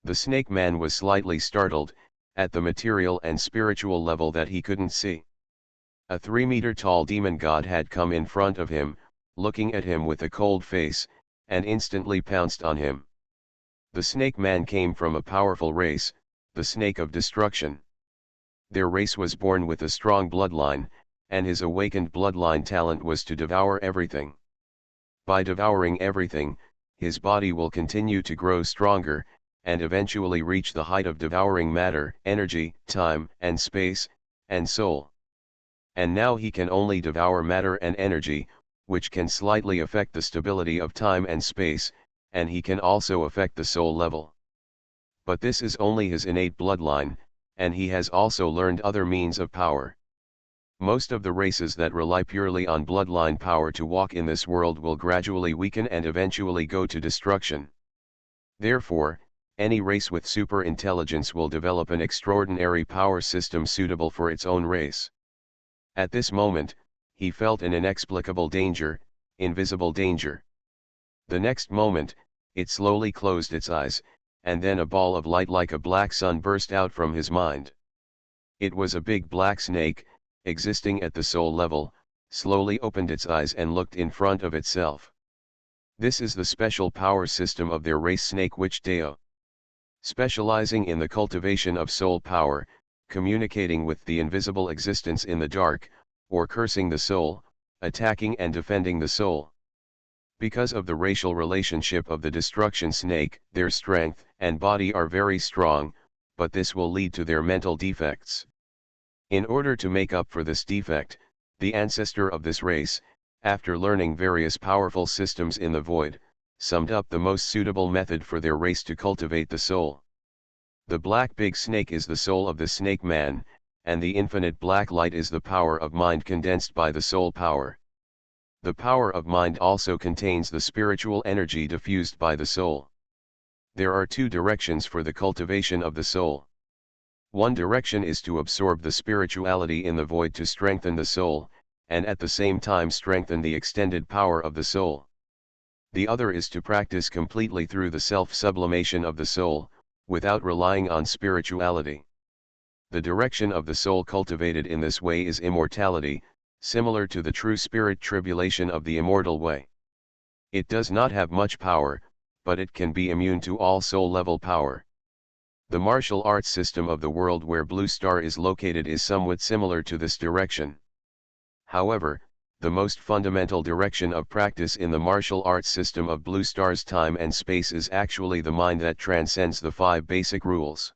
The snake man was slightly startled, at the material and spiritual level that he couldn't see. A 3-meter-tall demon god had come in front of him, looking at him with a cold face, and instantly pounced on him. The snake man came from a powerful race, the snake of destruction. Their race was born with a strong bloodline, and his awakened bloodline talent was to devour everything. By devouring everything, his body will continue to grow stronger, and eventually reach the height of devouring matter, energy, time, and space, and soul. And now he can only devour matter and energy, which can slightly affect the stability of time and space, and he can also affect the soul level. But this is only his innate bloodline, and he has also learned other means of power. Most of the races that rely purely on bloodline power to walk in this world will gradually weaken and eventually go to destruction. Therefore, any race with super intelligence will develop an extraordinary power system suitable for its own race. At this moment, he felt an inexplicable danger, invisible danger. The next moment, it slowly closed its eyes, and then a ball of light like a black sun burst out from his mind. It was a big black snake, existing at the soul level, slowly opened its eyes and looked in front of itself. This is the special power system of their race Snake Witch Deo. Specializing in the cultivation of soul power, communicating with the invisible existence in the dark, or cursing the soul, attacking and defending the soul. Because of the racial relationship of the destruction snake, their strength and body are very strong, but this will lead to their mental defects. In order to make up for this defect, the ancestor of this race, after learning various powerful systems in the void, summed up the most suitable method for their race to cultivate the soul. The black big snake is the soul of the snake man, and the infinite black light is the power of mind condensed by the soul power. The power of mind also contains the spiritual energy diffused by the soul. There are two directions for the cultivation of the soul. One direction is to absorb the spirituality in the void to strengthen the soul, and at the same time strengthen the extended power of the soul. The other is to practice completely through the self-sublimation of the soul, without relying on spirituality. The direction of the soul cultivated in this way is immortality, similar to the true spirit tribulation of the immortal way. It does not have much power, but it can be immune to all soul-level power. The martial arts system of the world where Blue Star is located is somewhat similar to this direction. However, the most fundamental direction of practice in the martial arts system of Blue Star's time and space is actually the mind that transcends the 5 basic rules.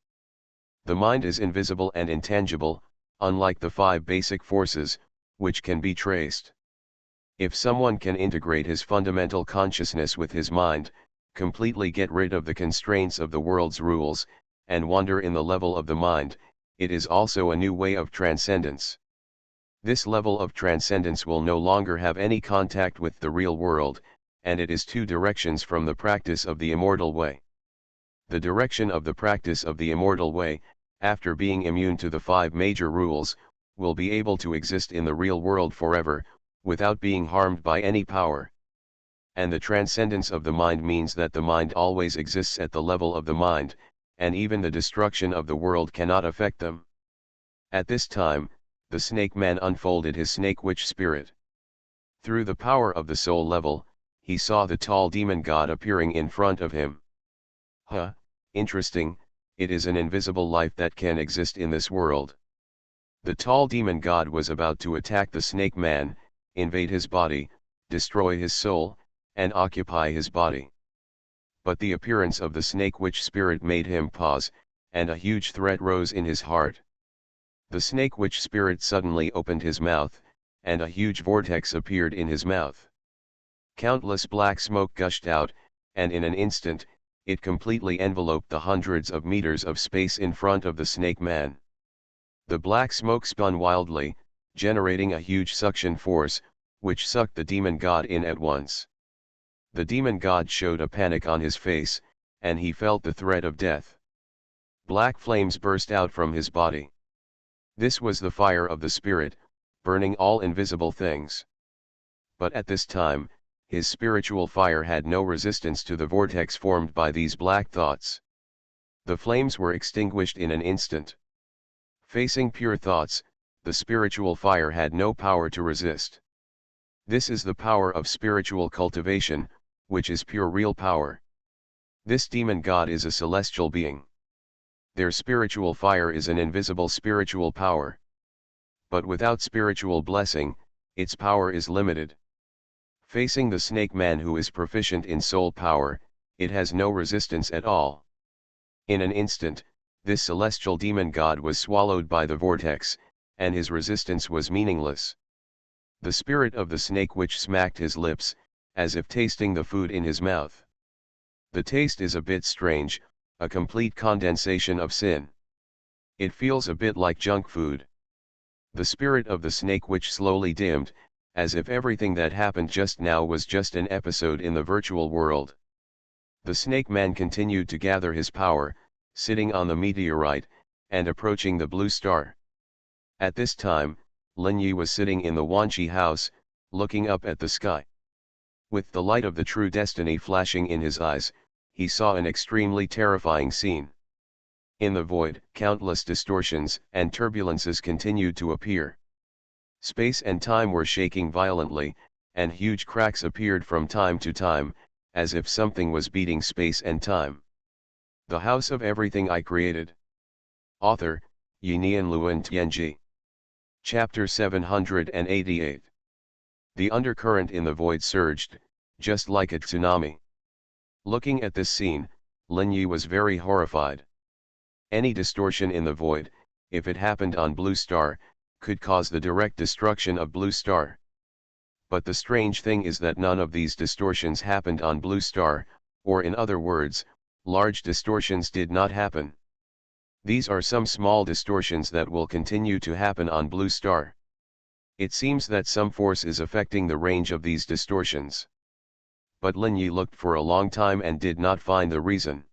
The mind is invisible and intangible, unlike the 5 basic forces, which can be traced. If someone can integrate his fundamental consciousness with his mind, completely get rid of the constraints of the world's rules, and wander in the level of the mind, it is also a new way of transcendence. This level of transcendence will no longer have any contact with the real world, and it is 2 directions from the practice of the immortal way. The direction of the practice of the immortal way, after being immune to the 5 major rules, will be able to exist in the real world forever, without being harmed by any power. And the transcendence of the mind means that the mind always exists at the level of the mind, and even the destruction of the world cannot affect them. At this time, the snake man unfolded his snake witch spirit. Through the power of the soul level, he saw the tall demon god appearing in front of him. Interesting, it is an invisible life that can exist in this world. The tall demon god was about to attack the snake man, invade his body, destroy his soul, and occupy his body. But the appearance of the snake witch spirit made him pause, and a huge threat rose in his heart. The snake witch spirit suddenly opened his mouth, and a huge vortex appeared in his mouth. Countless black smoke gushed out, and in an instant, it completely enveloped the hundreds of meters of space in front of the snake man. The black smoke spun wildly, generating a huge suction force, which sucked the demon god in at once. The demon god showed a panic on his face, and he felt the threat of death. Black flames burst out from his body. This was the fire of the spirit, burning all invisible things. But at this time, his spiritual fire had no resistance to the vortex formed by these black thoughts. The flames were extinguished in an instant. Facing pure thoughts, the spiritual fire had no power to resist. This is the power of spiritual cultivation, which is pure real power. This demon god is a celestial being. Their spiritual fire is an invisible spiritual power. But without spiritual blessing, its power is limited. Facing the snake man who is proficient in soul power, it has no resistance at all. In an instant, this celestial demon god was swallowed by the vortex, and his resistance was meaningless. The spirit of the snake witch smacked his lips, as if tasting the food in his mouth. The taste is a bit strange, a complete condensation of sin. It feels a bit like junk food. The spirit of the snake witch slowly dimmed, as if everything that happened just now was just an episode in the virtual world. The snake man continued to gather his power, sitting on the meteorite, and approaching the blue star. At this time, Lin Yi was sitting in the Wanqi house, looking up at the sky. With the light of the true destiny flashing in his eyes, he saw an extremely terrifying scene. In the void, countless distortions and turbulences continued to appear. Space and time were shaking violently, and huge cracks appeared from time to time, as if something was beating space and time. The House of Everything I Created. Author, Yinian Luan Tianji. Chapter 788. The undercurrent in the void surged, just like a tsunami. Looking at this scene, Lin Yi was very horrified. Any distortion in the void, if it happened on Blue Star, could cause the direct destruction of Blue Star. But the strange thing is that none of these distortions happened on Blue Star, or in other words, large distortions did not happen. These are some small distortions that will continue to happen on Blue Star. It seems that some force is affecting the range of these distortions. But Lin Yi looked for a long time and did not find the reason.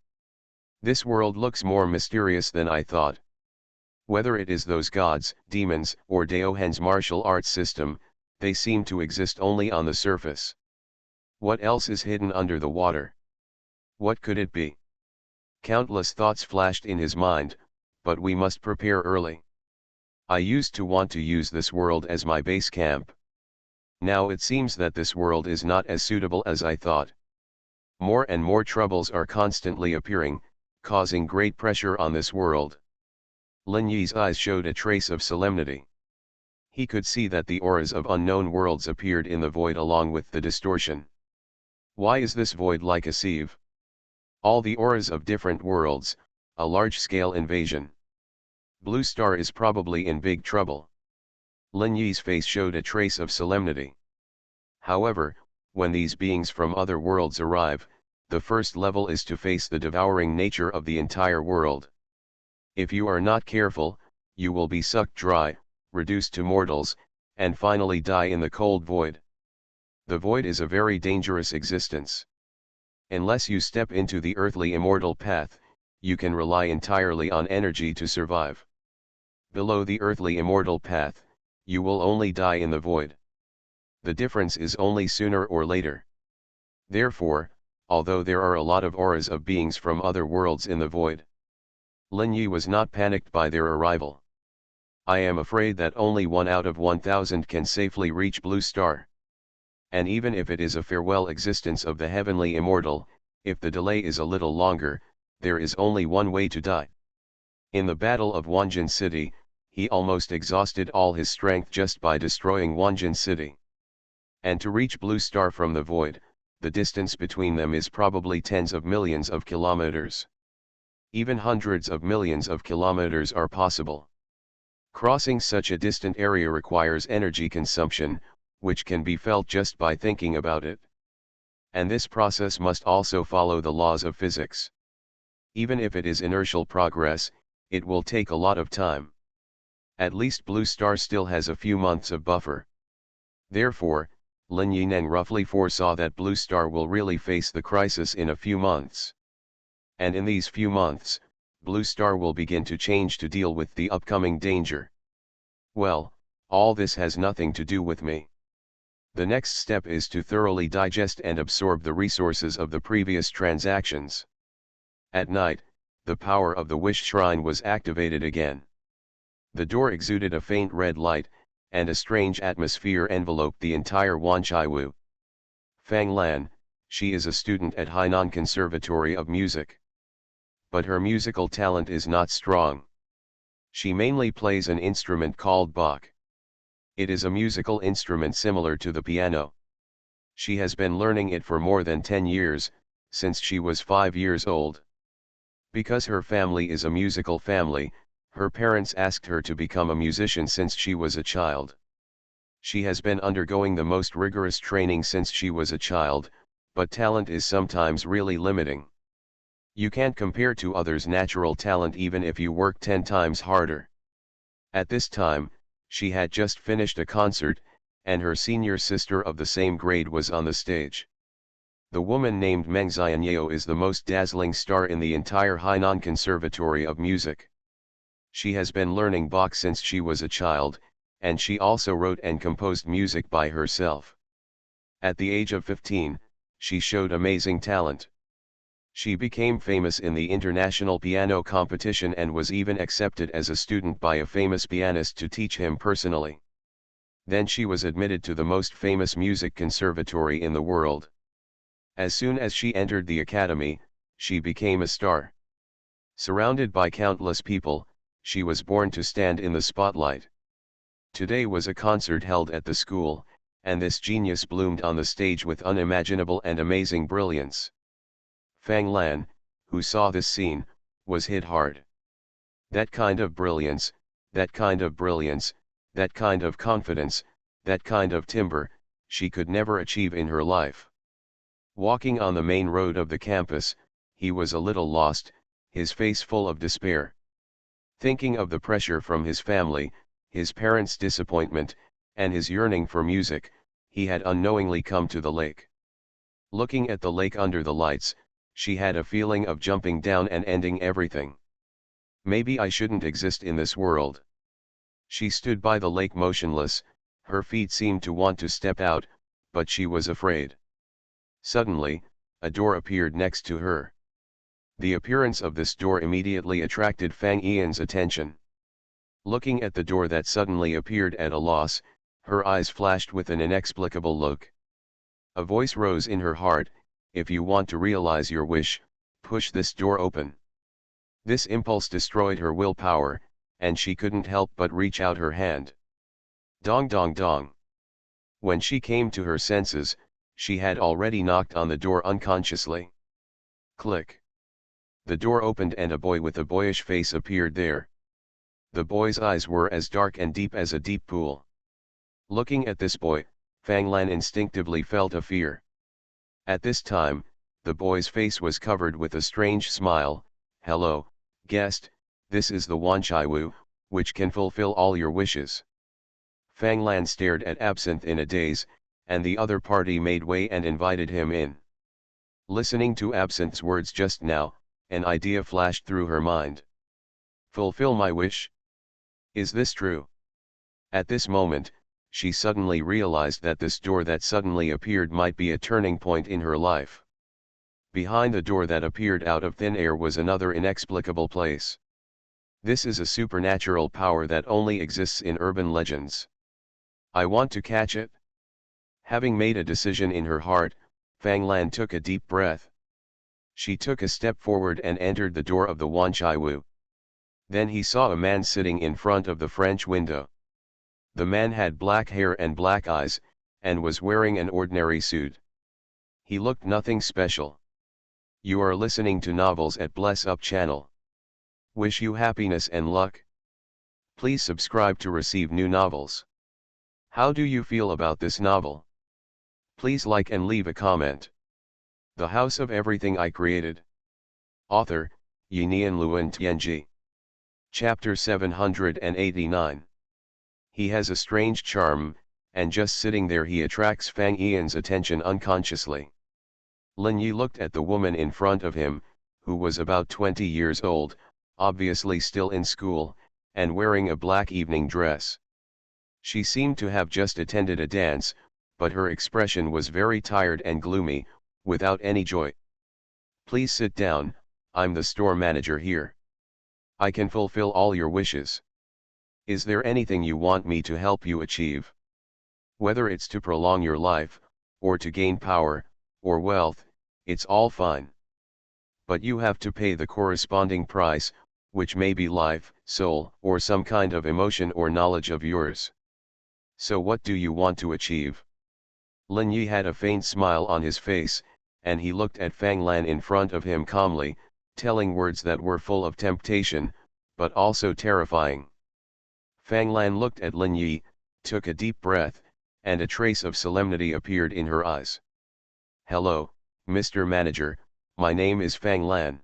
This world looks more mysterious than I thought. Whether it is those gods, demons, or Daohen's martial arts system, they seem to exist only on the surface. What else is hidden under the water? What could it be? Countless thoughts flashed in his mind, but we must prepare early. I used to want to use this world as my base camp. Now it seems that this world is not as suitable as I thought. More and more troubles are constantly appearing, causing great pressure on this world. Lin Yi's eyes showed a trace of solemnity. He could see that the auras of unknown worlds appeared in the void along with the distortion. Why is this void like a sieve? All the auras of different worlds, a large-scale invasion. Blue Star is probably in big trouble. Lin Yi's face showed a trace of solemnity. However, when these beings from other worlds arrive, the first level is to face the devouring nature of the entire world. If you are not careful, you will be sucked dry, reduced to mortals, and finally die in the cold void. The void is a very dangerous existence. Unless you step into the earthly immortal path, you can rely entirely on energy to survive. Below the earthly immortal path, you will only die in the void. The difference is only sooner or later. Therefore, although there are a lot of auras of beings from other worlds in the void, Lin Yi was not panicked by their arrival. I am afraid that only 1 out of 1,000 can safely reach Blue Star. And even if it is a farewell existence of the heavenly immortal, if the delay is a little longer, there is only one way to die. In the Battle of Wanjin City, he almost exhausted all his strength just by destroying Wanjin City. And to reach Blue Star from the void, the distance between them is probably tens of millions of kilometers. Even hundreds of millions of kilometers are possible. Crossing such a distant area requires energy consumption, which can be felt just by thinking about it. And this process must also follow the laws of physics. Even if it is inertial progress, it will take a lot of time. At least Blue Star still has a few months of buffer. Therefore, Lin Yineng roughly foresaw that Blue Star will really face the crisis in a few months. And in these few months, Blue Star will begin to change to deal with the upcoming danger. Well, all this has nothing to do with me. The next step is to thoroughly digest and absorb the resources of the previous transactions. At night, the power of the Wish Shrine was activated again. The door exuded a faint red light, and a strange atmosphere enveloped the entire Wanchaiwu. Fang Lan, she is a student at Hainan Conservatory of Music. But her musical talent is not strong. She mainly plays an instrument called Bach. It is a musical instrument similar to the piano. She has been learning it for more than 10 years, since she was 5 years old. Because her family is a musical family, her parents asked her to become a musician since she was a child. She has been undergoing the most rigorous training since she was a child, but talent is sometimes really limiting. You can't compare to others' natural talent even if you work 10 times harder. At this time, she had just finished a concert, and her senior sister of the same grade was on the stage. The woman named Meng Xianyeo is the most dazzling star in the entire Hainan Conservatory of Music. She has been learning Bach since she was a child, and she also wrote and composed music by herself. At the age of 15, she showed amazing talent. She became famous in the international piano competition and was even accepted as a student by a famous pianist to teach him personally. Then she was admitted to the most famous music conservatory in the world. As soon as she entered the academy, she became a star. Surrounded by countless people, she was born to stand in the spotlight. Today was a concert held at the school, and this genius bloomed on the stage with unimaginable and amazing brilliance. Fang Lan, who saw this scene, was hit hard. That kind of brilliance, that kind of brilliance, that kind of confidence, that kind of timbre, she could never achieve in her life. Walking on the main road of the campus, he was a little lost, his face full of despair. Thinking of the pressure from his family, his parents' disappointment, and his yearning for music, he had unknowingly come to the lake. Looking at the lake under the lights, she had a feeling of jumping down and ending everything. Maybe I shouldn't exist in this world. She stood by the lake motionless, her feet seemed to want to step out, but she was afraid. Suddenly, a door appeared next to her. The appearance of this door immediately attracted Fang Yian's attention. Looking at the door that suddenly appeared at a loss, her eyes flashed with an inexplicable look. A voice rose in her heart, if you want to realize your wish, push this door open. This impulse destroyed her willpower, and she couldn't help but reach out her hand. Dong dong dong. When she came to her senses, she had already knocked on the door unconsciously. Click. The door opened and a boy with a boyish face appeared there. The boy's eyes were as dark and deep as a deep pool. Looking at this boy, Fang Lan instinctively felt a fear. At this time, the boy's face was covered with a strange smile. Hello, guest, this is the Wanchai-Wu, which can fulfill all your wishes. Fang Lan stared at Absinthe in a daze, and the other party made way and invited him in. Listening to Absinthe's words just now, an idea flashed through her mind. Fulfill my wish? Is this true? At this moment, she suddenly realized that this door that suddenly appeared might be a turning point in her life. Behind the door that appeared out of thin air was another inexplicable place. This is a supernatural power that only exists in urban legends. I want to catch it. Having made a decision in her heart, Fang Lan took a deep breath. She took a step forward and entered the door of the Wanchai-Wu. Then he saw a man sitting in front of the French window. The man had black hair and black eyes, and was wearing an ordinary suit. He looked nothing special. You are listening to novels at Bless Up channel. Wish you happiness and luck. Please subscribe to receive new novels. How do you feel about this novel? Please like and leave a comment. The House of Everything I Created. Author, Yinian Luan Tianji. Chapter 789. He has a strange charm, and just sitting there he attracts Fang Yian's attention unconsciously. Lin Yi looked at the woman in front of him, who was about 20 years old, obviously still in school, and wearing a black evening dress. She seemed to have just attended a dance, but her expression was very tired and gloomy, without any joy. Please sit down, I'm the store manager here. I can fulfill all your wishes. Is there anything you want me to help you achieve? Whether it's to prolong your life, or to gain power, or wealth, it's all fine. But you have to pay the corresponding price, which may be life, soul, or some kind of emotion or knowledge of yours. So what do you want to achieve? Lin Yi had a faint smile on his face, and he looked at Fang Lan in front of him calmly, telling words that were full of temptation, but also terrifying. Fang Lan looked at Lin Yi, took a deep breath, and a trace of solemnity appeared in her eyes. Hello, Mr. Manager, my name is Fang Lan.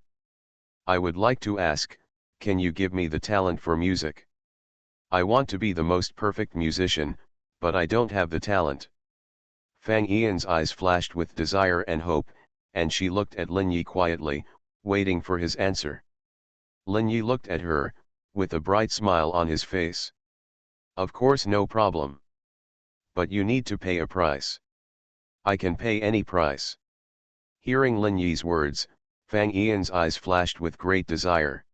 I would like to ask, can you give me the talent for music? I want to be the most perfect musician, but I don't have the talent. Fang Yian's eyes flashed with desire and hope, and she looked at Lin Yi quietly, waiting for his answer. Lin Yi looked at her, with a bright smile on his face. Of course, no problem. But you need to pay a price. I can pay any price. Hearing Lin Yi's words, Fang Yian's eyes flashed with great desire.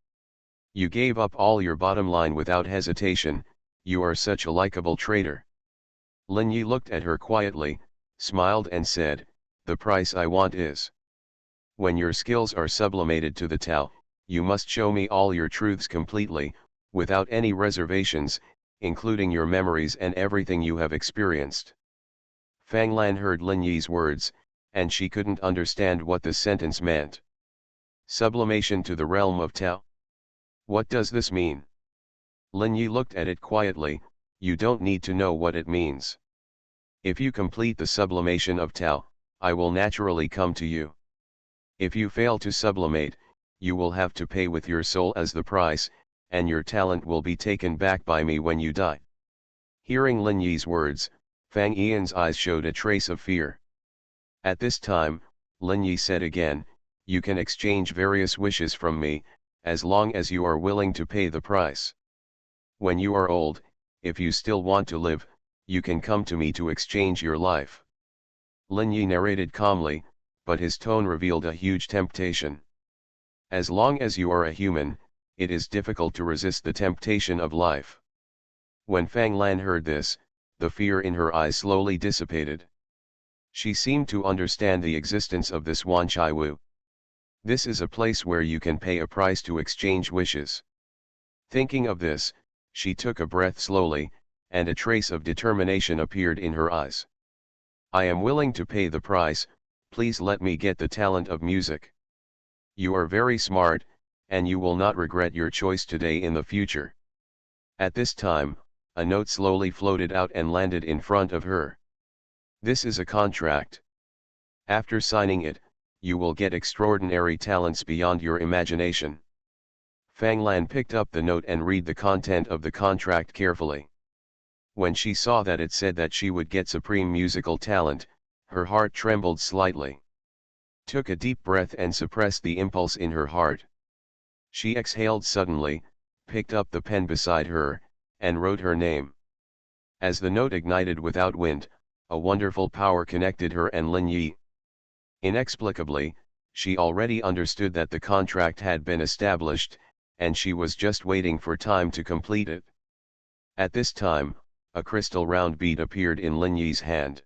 You gave up all your bottom line without hesitation, you are such a likable trader. Lin Yi looked at her quietly, smiled and said, the price I want is. When your skills are sublimated to the Tao, you must show me all your truths completely, without any reservations, including your memories and everything you have experienced. Fang Lan heard Lin Yi's words, and she couldn't understand what this sentence meant. Sublimation to the realm of Tao? What does this mean? Lin Yi looked at it quietly, you don't need to know what it means. If you complete the sublimation of Tao, I will naturally come to you. If you fail to sublimate, you will have to pay with your soul as the price, and your talent will be taken back by me when you die. Hearing Lin Yi's words, Fang Yian's eyes showed a trace of fear. At this time, Lin Yi said again, you can exchange various wishes from me, as long as you are willing to pay the price. When you are old, if you still want to live, you can come to me to exchange your life. Lin Yi narrated calmly, but his tone revealed a huge temptation. As long as you are a human, it is difficult to resist the temptation of life. When Fang Lan heard this, the fear in her eyes slowly dissipated. She seemed to understand the existence of this Wanchai. This is a place where you can pay a price to exchange wishes. Thinking of this, she took a breath slowly, and a trace of determination appeared in her eyes. I am willing to pay the price, please let me get the talent of music. You are very smart, and you will not regret your choice today in the future. At this time, a note slowly floated out and landed in front of her. This is a contract. After signing it, you will get extraordinary talents beyond your imagination. Fang Lan picked up the note and read the content of the contract carefully. When she saw that it said that she would get supreme musical talent, her heart trembled slightly. Took a deep breath and suppressed the impulse in her heart. She exhaled suddenly, picked up the pen beside her, and wrote her name. As the note ignited without wind, a wonderful power connected her and Lin Yi. Inexplicably, she already understood that the contract had been established, and she was just waiting for time to complete it. At this time, a crystal round bead appeared in Lin Yi's hand.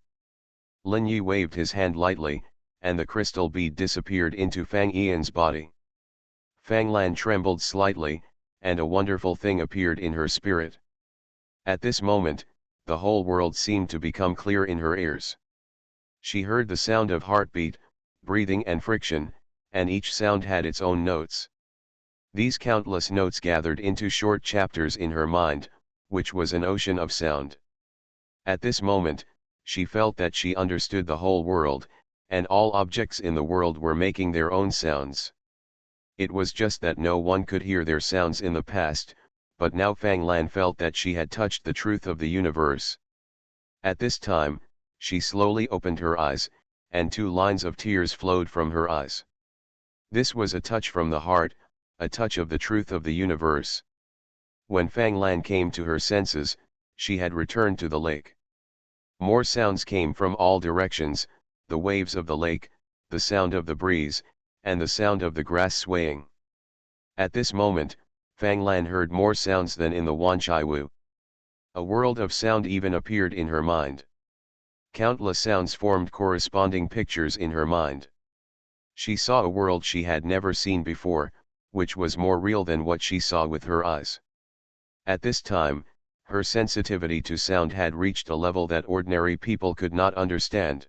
Lin Yi waved his hand lightly, and the crystal bead disappeared into Fang Yian's body. Fang Lan trembled slightly, and a wonderful thing appeared in her spirit. At this moment, the whole world seemed to become clear in her ears. She heard the sound of heartbeat, breathing and friction, and each sound had its own notes. These countless notes gathered into short chapters in her mind, which was an ocean of sound. At this moment, she felt that she understood the whole world, and all objects in the world were making their own sounds. It was just that no one could hear their sounds in the past, but now Fang Lan felt that she had touched the truth of the universe. At this time, she slowly opened her eyes, and 2 lines of tears flowed from her eyes. This was a touch from the heart, a touch of the truth of the universe. When Fang Lan came to her senses, she had returned to the lake. More sounds came from all directions, the waves of the lake, the sound of the breeze, and the sound of the grass swaying. At this moment, Fang Lan heard more sounds than in the Wanchai. A world of sound even appeared in her mind. Countless sounds formed corresponding pictures in her mind. She saw a world she had never seen before, which was more real than what she saw with her eyes. At this time, her sensitivity to sound had reached a level that ordinary people could not understand.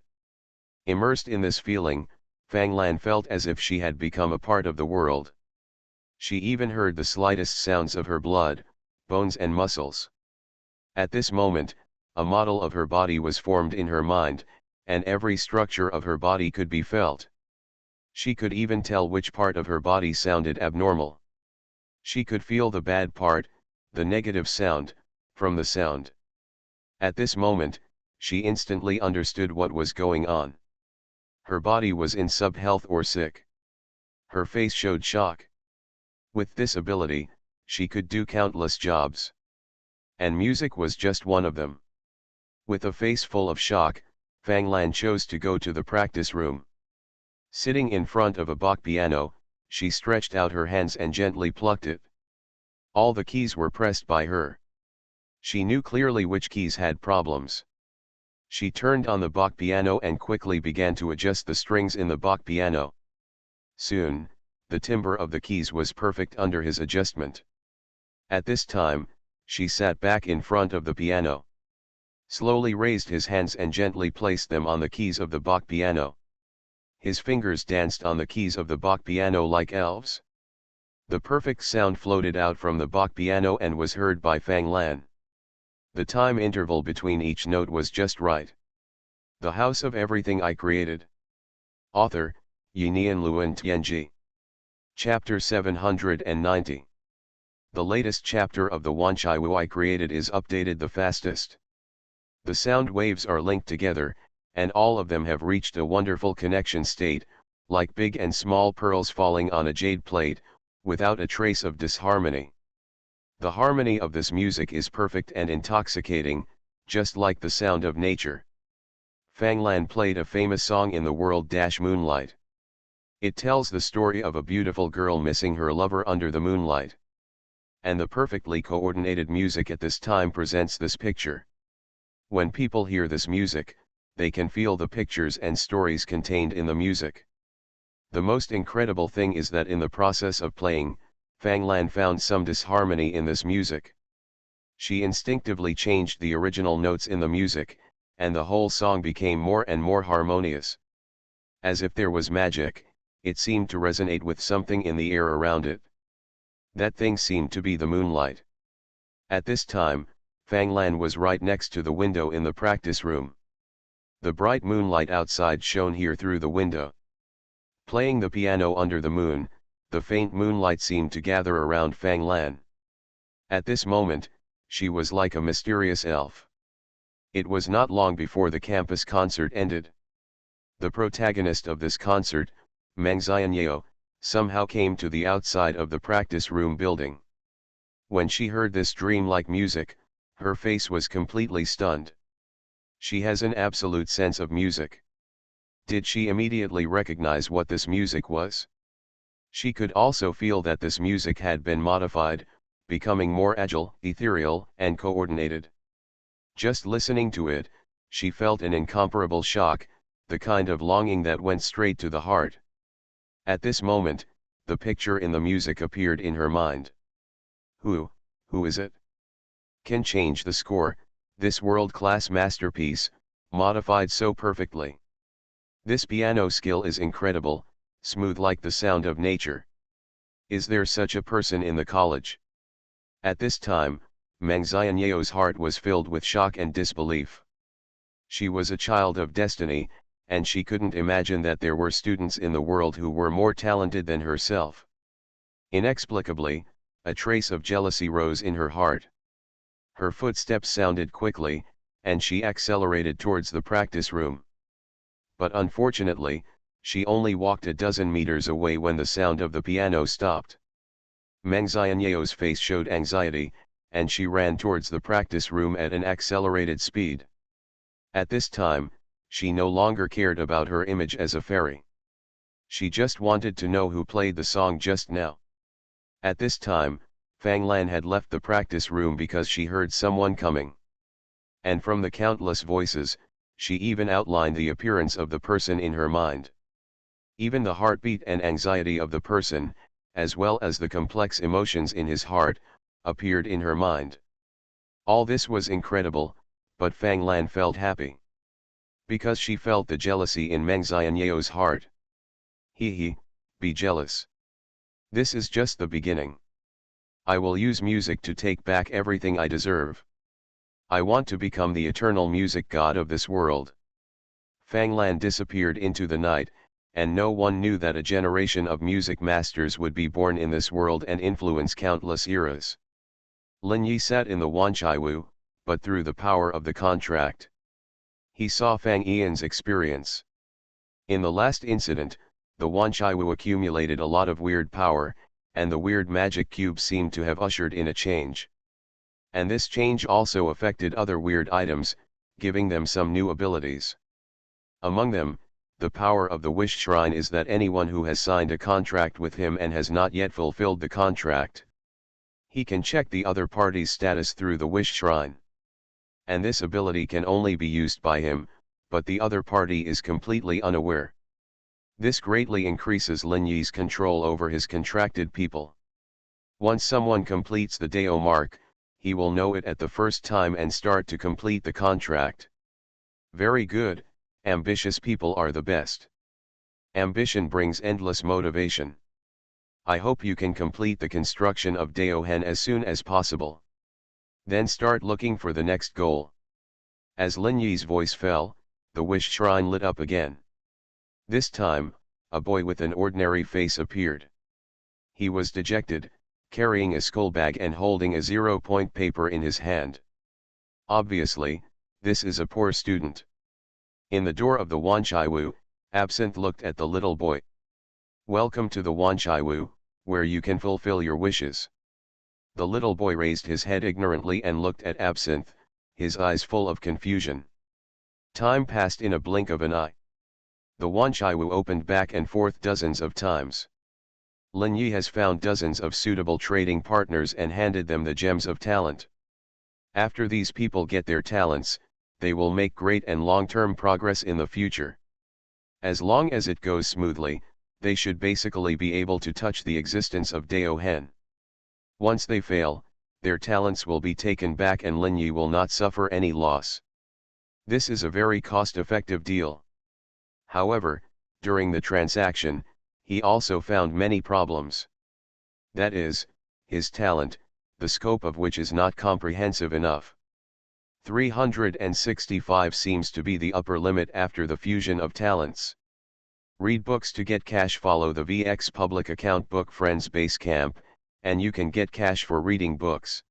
Immersed in this feeling, Fang Lan felt as if she had become a part of the world. She even heard the slightest sounds of her blood, bones and muscles. At this moment, a model of her body was formed in her mind, and every structure of her body could be felt. She could even tell which part of her body sounded abnormal. She could feel the bad part, the negative sound, from the sound. At this moment, she instantly understood what was going on. Her body was in sub-health or sick. Her face showed shock. With this ability, she could do countless jobs. And music was just one of them. With a face full of shock, Fang Lan chose to go to the practice room. Sitting in front of a Bach piano, she stretched out her hands and gently plucked it. All the keys were pressed by her. She knew clearly which keys had problems. She turned on the Bach piano and quickly began to adjust the strings in the Bach piano. Soon, the timbre of the keys was perfect under his adjustment. At this time, she sat back in front of the piano. Slowly raised his hands and gently placed them on the keys of the Bach piano. His fingers danced on the keys of the Bach piano like elves. The perfect sound floated out from the Bach piano and was heard by Fang Lan. The time interval between each note was just right. The House of Everything I Created. Author, Yinian Luan Tianji. Chapter 790. The latest chapter of the Wanchaiwu I Created is updated the fastest. The sound waves are linked together, and all of them have reached a wonderful connection state, like big and small pearls falling on a jade plate, without a trace of disharmony. The harmony of this music is perfect and intoxicating, just like the sound of nature. Fanglan played a famous song in the world Moonlight. It tells the story of a beautiful girl missing her lover under the moonlight. And the perfectly coordinated music at this time presents this picture. When people hear this music, they can feel the pictures and stories contained in the music. The most incredible thing is that in the process of playing, Fanglan found some disharmony in this music. She instinctively changed the original notes in the music, and the whole song became more and more harmonious. As if there was magic, it seemed to resonate with something in the air around it. That thing seemed to be the moonlight. At this time, Fanglan was right next to the window in the practice room. The bright moonlight outside shone here through the window. Playing the piano under the moon, the faint moonlight seemed to gather around Fanglan. At this moment, she was like a mysterious elf. It was not long before the campus concert ended. The protagonist of this concert, Meng Xianyao, somehow came to the outside of the practice room building. When she heard this dreamlike music, her face was completely stunned. She has an absolute sense of music. Did she immediately recognize what this music was? She could also feel that this music had been modified, becoming more agile, ethereal, and coordinated. Just listening to it, she felt an incomparable shock, the kind of longing that went straight to the heart. At this moment, the picture in the music appeared in her mind. Who is it? Can change the score, this world-class masterpiece, modified so perfectly. This piano skill is incredible, smooth like the sound of nature. Is there such a person in the college? At this time, Meng Xianyao's heart was filled with shock and disbelief. She was a child of destiny, and she couldn't imagine that there were students in the world who were more talented than herself. Inexplicably, a trace of jealousy rose in her heart. Her footsteps sounded quickly, and she accelerated towards the practice room. But unfortunately, she only walked a dozen meters away when the sound of the piano stopped. Meng Xianyao's face showed anxiety, and she ran towards the practice room at an accelerated speed. At this time, she no longer cared about her image as a fairy. She just wanted to know who played the song just now. At this time, Fanglan had left the practice room because she heard someone coming. And from the countless voices, she even outlined the appearance of the person in her mind. Even the heartbeat and anxiety of the person, as well as the complex emotions in his heart, appeared in her mind. All this was incredible, but Fanglan felt happy. Because she felt the jealousy in Meng Xianyao's heart. Be jealous. This is just the beginning. I will use music to take back everything I deserve. I want to become the eternal music god of this world. Fanglan disappeared into the night, and no one knew that a generation of music masters would be born in this world and influence countless eras. Lin Yi sat in the Wanchaiwu, but through the power of the contract. He saw Fang Yian's experience. In the last incident, the Wanchaiwu accumulated a lot of weird power, and the weird magic cube seemed to have ushered in a change. And this change also affected other weird items, giving them some new abilities. Among them, the power of the Wish Shrine is that anyone who has signed a contract with him and has not yet fulfilled the contract, he can check the other party's status through the Wish Shrine. And this ability can only be used by him, but the other party is completely unaware. This greatly increases Lin Yi's control over his contracted people. Once someone completes the Dao mark, he will know it at the first time and start to complete the contract. Very good, ambitious people are the best. Ambition brings endless motivation. I hope you can complete the construction of Daohen as soon as possible. Then start looking for the next goal. As Lin Yi's voice fell, the the wish shrine lit up again. This time, a boy with an ordinary face appeared. He was dejected, carrying a skull bag and holding a 0-point paper in his hand. Obviously, this is a poor student. In the door of the Wanchaiwu, Absinthe looked at the little boy. "Welcome to the Wanchaiwu, where you can fulfill your wishes." The little boy raised his head ignorantly and looked at Absinthe, his eyes full of confusion. Time passed in a blink of an eye. The Wanchaiwu opened back and forth dozens of times. Lin Yi has found dozens of suitable trading partners and handed them the gems of talent. After these people get their talents, they will make great and long-term progress in the future. As long as it goes smoothly, they should basically be able to touch the existence of Dao Hen. Once they fail, their talents will be taken back and Lin Yi will not suffer any loss. This is a very cost-effective deal. However, during the transaction, he also found many problems. That is, his talent, the scope of which is not comprehensive enough. 365 seems to be the upper limit after the fusion of talents. Read books to get cash. Follow the VX public account Book Friends Basecamp, and you can get cash for reading books.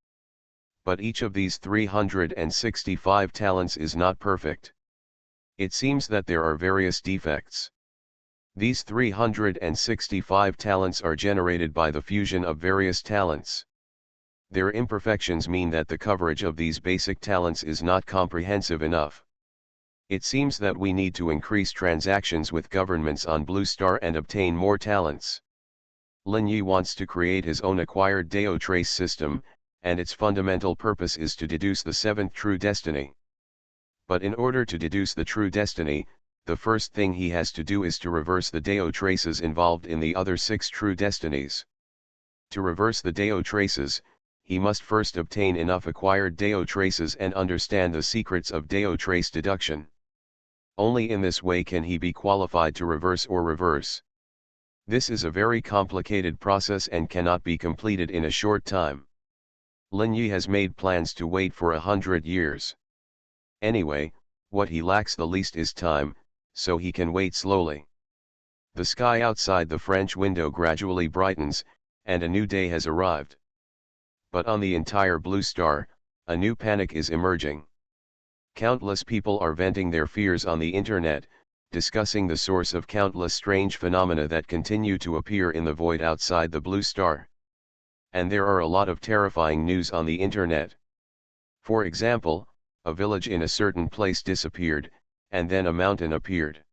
But each of these 365 talents is not perfect. It seems that there are various defects. These 365 talents are generated by the fusion of various talents. Their imperfections mean that the coverage of these basic talents is not comprehensive enough. It seems that we need to increase transactions with governments on Blue Star and obtain more talents. Lin Yi wants to create his own acquired Dao trace system, and its fundamental purpose is to deduce the seventh true destiny. But in order to deduce the true destiny, the first thing he has to do is to reverse the Dao traces involved in the other 6 true destinies. To reverse the Dao traces, he must first obtain enough acquired Dao traces and understand the secrets of Dao trace deduction. Only in this way can he be qualified to reverse or reverse. This is a very complicated process and cannot be completed in a short time. Lin Yi has made plans to wait for 100 years. Anyway, what he lacks the least is time, so he can wait slowly. The sky outside the French window gradually brightens, and a new day has arrived. But on the entire Blue Star, a new panic is emerging. Countless people are venting their fears on the internet, discussing the source of countless strange phenomena that continue to appear in the void outside the Blue Star. And there are a lot of terrifying news on the internet. For example, a village in a certain place disappeared, and then a mountain appeared.